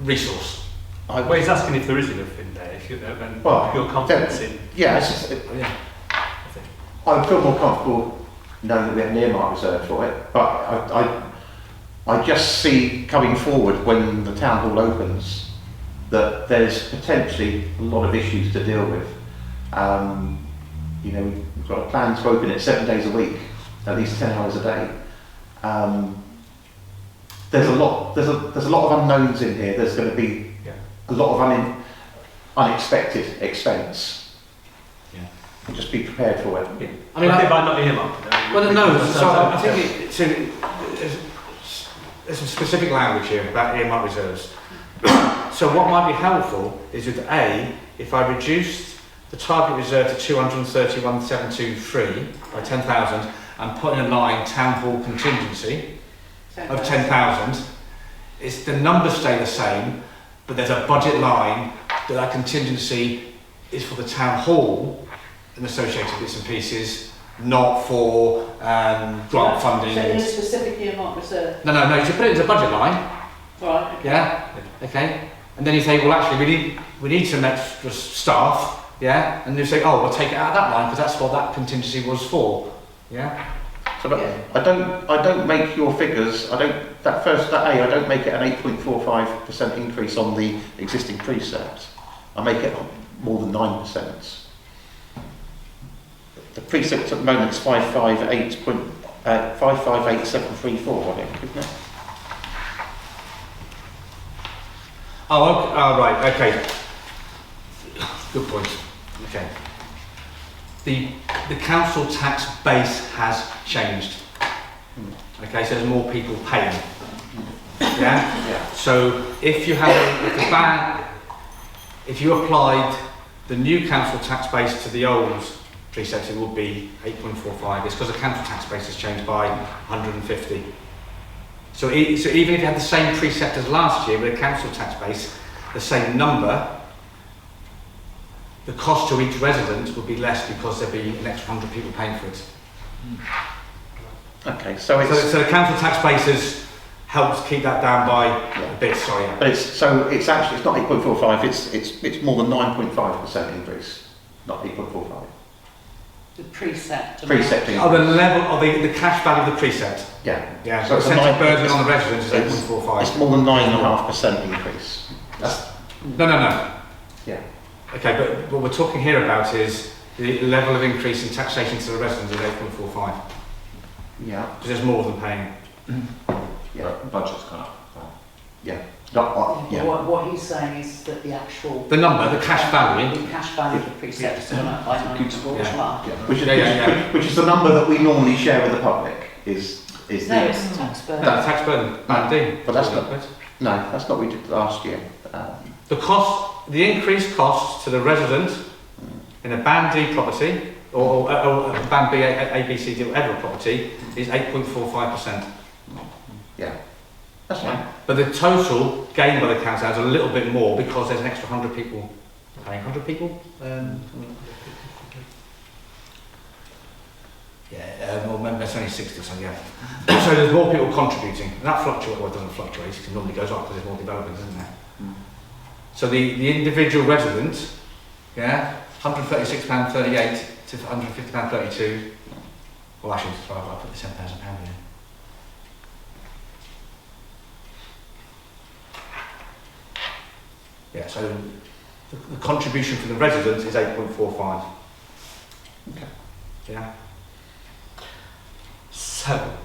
D: resource.
A: Well, he's asking if there is enough in there, if you know, and
G: Well,
A: your confidence in.
G: Yeah, it's just,
D: Yeah.
G: I would feel more comfortable knowing that we have an earmark reserved for it, but I just see coming forward when the town hall opens that there's potentially a lot of issues to deal with. We've got a plan to open it 7 days a week, at least 10 hours a day. There's a lot of unknowns in here. There's going to be a lot of unexpected expense.
D: Yeah.
G: Just be prepared for it.
D: I mean,
A: they might not earmark it.
D: well, no. So I think there's some specific language here about earmark reserves. So what might be helpful is with A, if I reduced the target reserve to 231,723 by 10,000 and put in a line town hall contingency of 10,000, it's the numbers stay the same, but there's a budget line that contingency is for the town hall and associated bits and pieces, not for grant funding.
F: So in a specific earmark reserve.
D: No, you should put it into a budget line.
F: Right. Okay.
D: Yeah. Okay. And then you say, well, actually, we need some extra staff. Yeah. And you say, oh, we'll take it out of that line because that's what that contingency was for. Yeah.
G: So, but I don't make your figures. I don't make it an 8.45% increase on the existing precept. I make it more than 9%. The precept at the moment is 558,734. I think, isn't it?
D: Oh, okay. Oh, right. Okay. Good point. Okay. The council tax base has changed. Okay, so there's more people paying. Yeah.
G: Yeah.
D: So if you applied the new council tax base to the old precept, it would be 8.45. It's because the council tax base has changed by 150. So even if you had the same precept as last year with a council tax base, the same number, the cost to each resident would be less because there'd be an extra 100 people paying for it.
G: Okay, so it's
D: So the council tax base has helped keep that down by a bit. Sorry.
G: but it's not 8.45. It's more than 9.5% increase, not 8.45.
F: The precept.
G: Precept increase.
D: Oh, the level of the cash value of the precept.
G: Yeah.
D: Yeah.
G: So
D: So
G: it's a
D: percentage
G: 9
D: burden on the residents is
G: it's
D: 8.45.
G: It's more than 9.5% increase.
D: No.
G: Yeah.
D: Okay, but what we're talking here about is the level of increase in taxation to the residents is 8.45.
G: Yeah.
D: Because there's more than paying.
G: Yeah.
C: But budget's gone up.
G: Yeah.
F: What he's saying is that the actual
D: The number, the cash value.
F: the cash value of the precept has gone up by
C: Good
F: 9.45.
G: Which is the number that we normally share with the public is
F: No, it's a tax burden.
D: No, tax burden. Band D.
G: But that's
D: not.
G: No, that's not what we did last year.
D: The increased cost to the resident in a Band D property, or a Band B, A, B, C, D, whatever property, is 8.45%.
G: Yeah, that's fine.
D: But the total gain by the council is a little bit more because there's an extra 100 people. 100 people? Well, remember it's only 60, so yeah. So there's more people contributing. And that fluctuates, well, it doesn't fluctuate, it normally goes up because there's more developers, isn't there? So the individual resident, yeah, £136.38 to £150.32. Well, actually, I'll put the £10,000 in. Yeah, so the contribution for the residents is 8.45.
G: Okay.
D: Yeah.
A: So,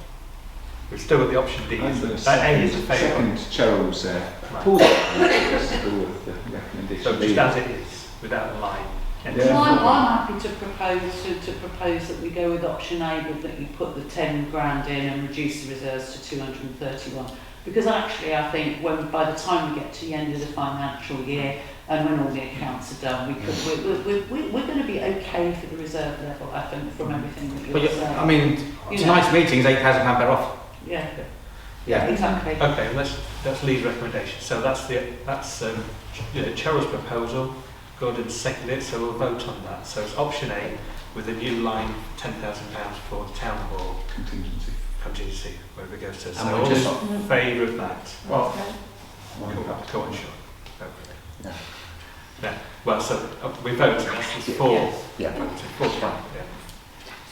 A: we've still got the option D.
H: I'm going to
A: A is a favour.
H: second Cheryl's proposal. Let's go with the recommendation.
A: So just as it is, without the line.
H: Yeah.
F: I'm happy to propose that we go with option A, but that you put the 10 grand in and reduce the reserves to 231. Because actually, I think by the time we get to the end of the financial year and when all the accounts are done, we're going to be okay for the reserve level, I think, from everything that you're saying.
D: I mean, tonight's meeting is £8,000 better off.
F: Yeah.
D: Yeah.
F: Exactly.
A: Okay, let's leave recommendation. So that's Cheryl's proposal. Gordon seconded it, so we'll vote on that. So it's option A with a new line, £10,000 for the town hall contingency, wherever it goes to. So all in favour of that?
G: Well,
A: Go on, Sean.
G: Yeah.
A: Yeah. Well, so we voted. That's four.
G: Yeah.
A: Four. Yeah.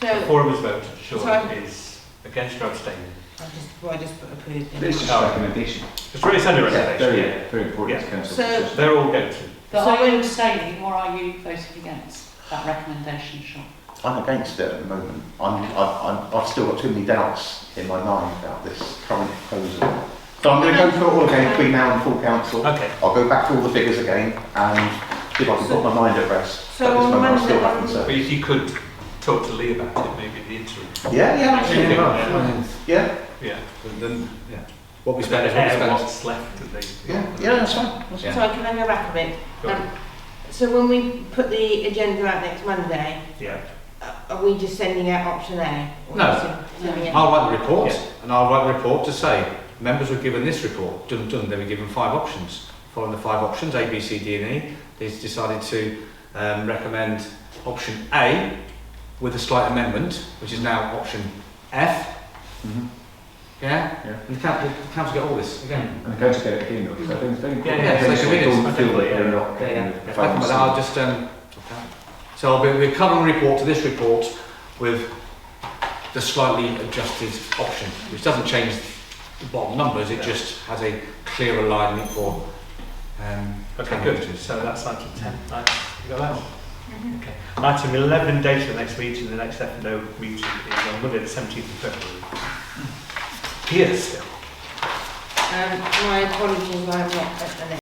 B: So,
A: Four of us voted. Sean
B: So-
A: is against or abstaining.
B: I just put approved in.
H: It's just
A: Oh.
H: recommendation.
A: It's really send a recommendation.
H: Very, very important
A: Yeah.
H: to council.
B: So-
H: position.
A: They're all go to.
F: But
B: So
F: are you
B: when-
F: abstaining or are you voting against that recommendation, Sean?
G: I'm against it at the moment. I've still got too many doubts in my mind about this current proposal. So I'm going to go through it all again between now and full council.
A: Okay.
G: I'll go back to all the figures again and see if I can put my mind at rest.
B: So
G: At this
B: on
G: moment, I still
B: Monday-
G: have
A: But
G: concerns.
A: if you could talk to Lee about it, maybe in the interim.
G: Yeah, absolutely. Yeah,
A: Yeah.
D: Then, yeah. What we
A: But
D: spend is what we spend.
A: what's left of the.
G: yeah, that's fine. That's
D: Yeah.
B: So can I go back a bit?
A: Go on.
B: So when we put the agenda out next Monday,
A: Yeah.
B: are we just sending out option A? Or
D: No.
B: sending out-
D: I'll write the report,
A: Yeah.
D: and I'll write the report to say members were given this report. They were given 5 options. Following the 5 options, A, B, C, D, and E, they decided to recommend option A with a slight amendment, which is now option F.
H: Mhm.
D: Yeah.
H: Yeah.
D: And the council get all this again.
H: And the council get it again though, because I think it's very important.
D: Yeah,
H: Council
D: so convenience,
H: don't feel that they're
A: yeah.
H: not getting
D: Yeah.
H: the
D: But
H: funds.
D: I'll just so we're covering a report to this report with the slightly adjusted option, which doesn't change the bottom numbers. It just has a clear alignment for.
A: Okay, good. So that's item 10. Right. You got that? Okay. Item 11, date of the next meeting. The next F&O meeting is on Monday the 17th of February. Here still.
B: My apologies, I'm not at the next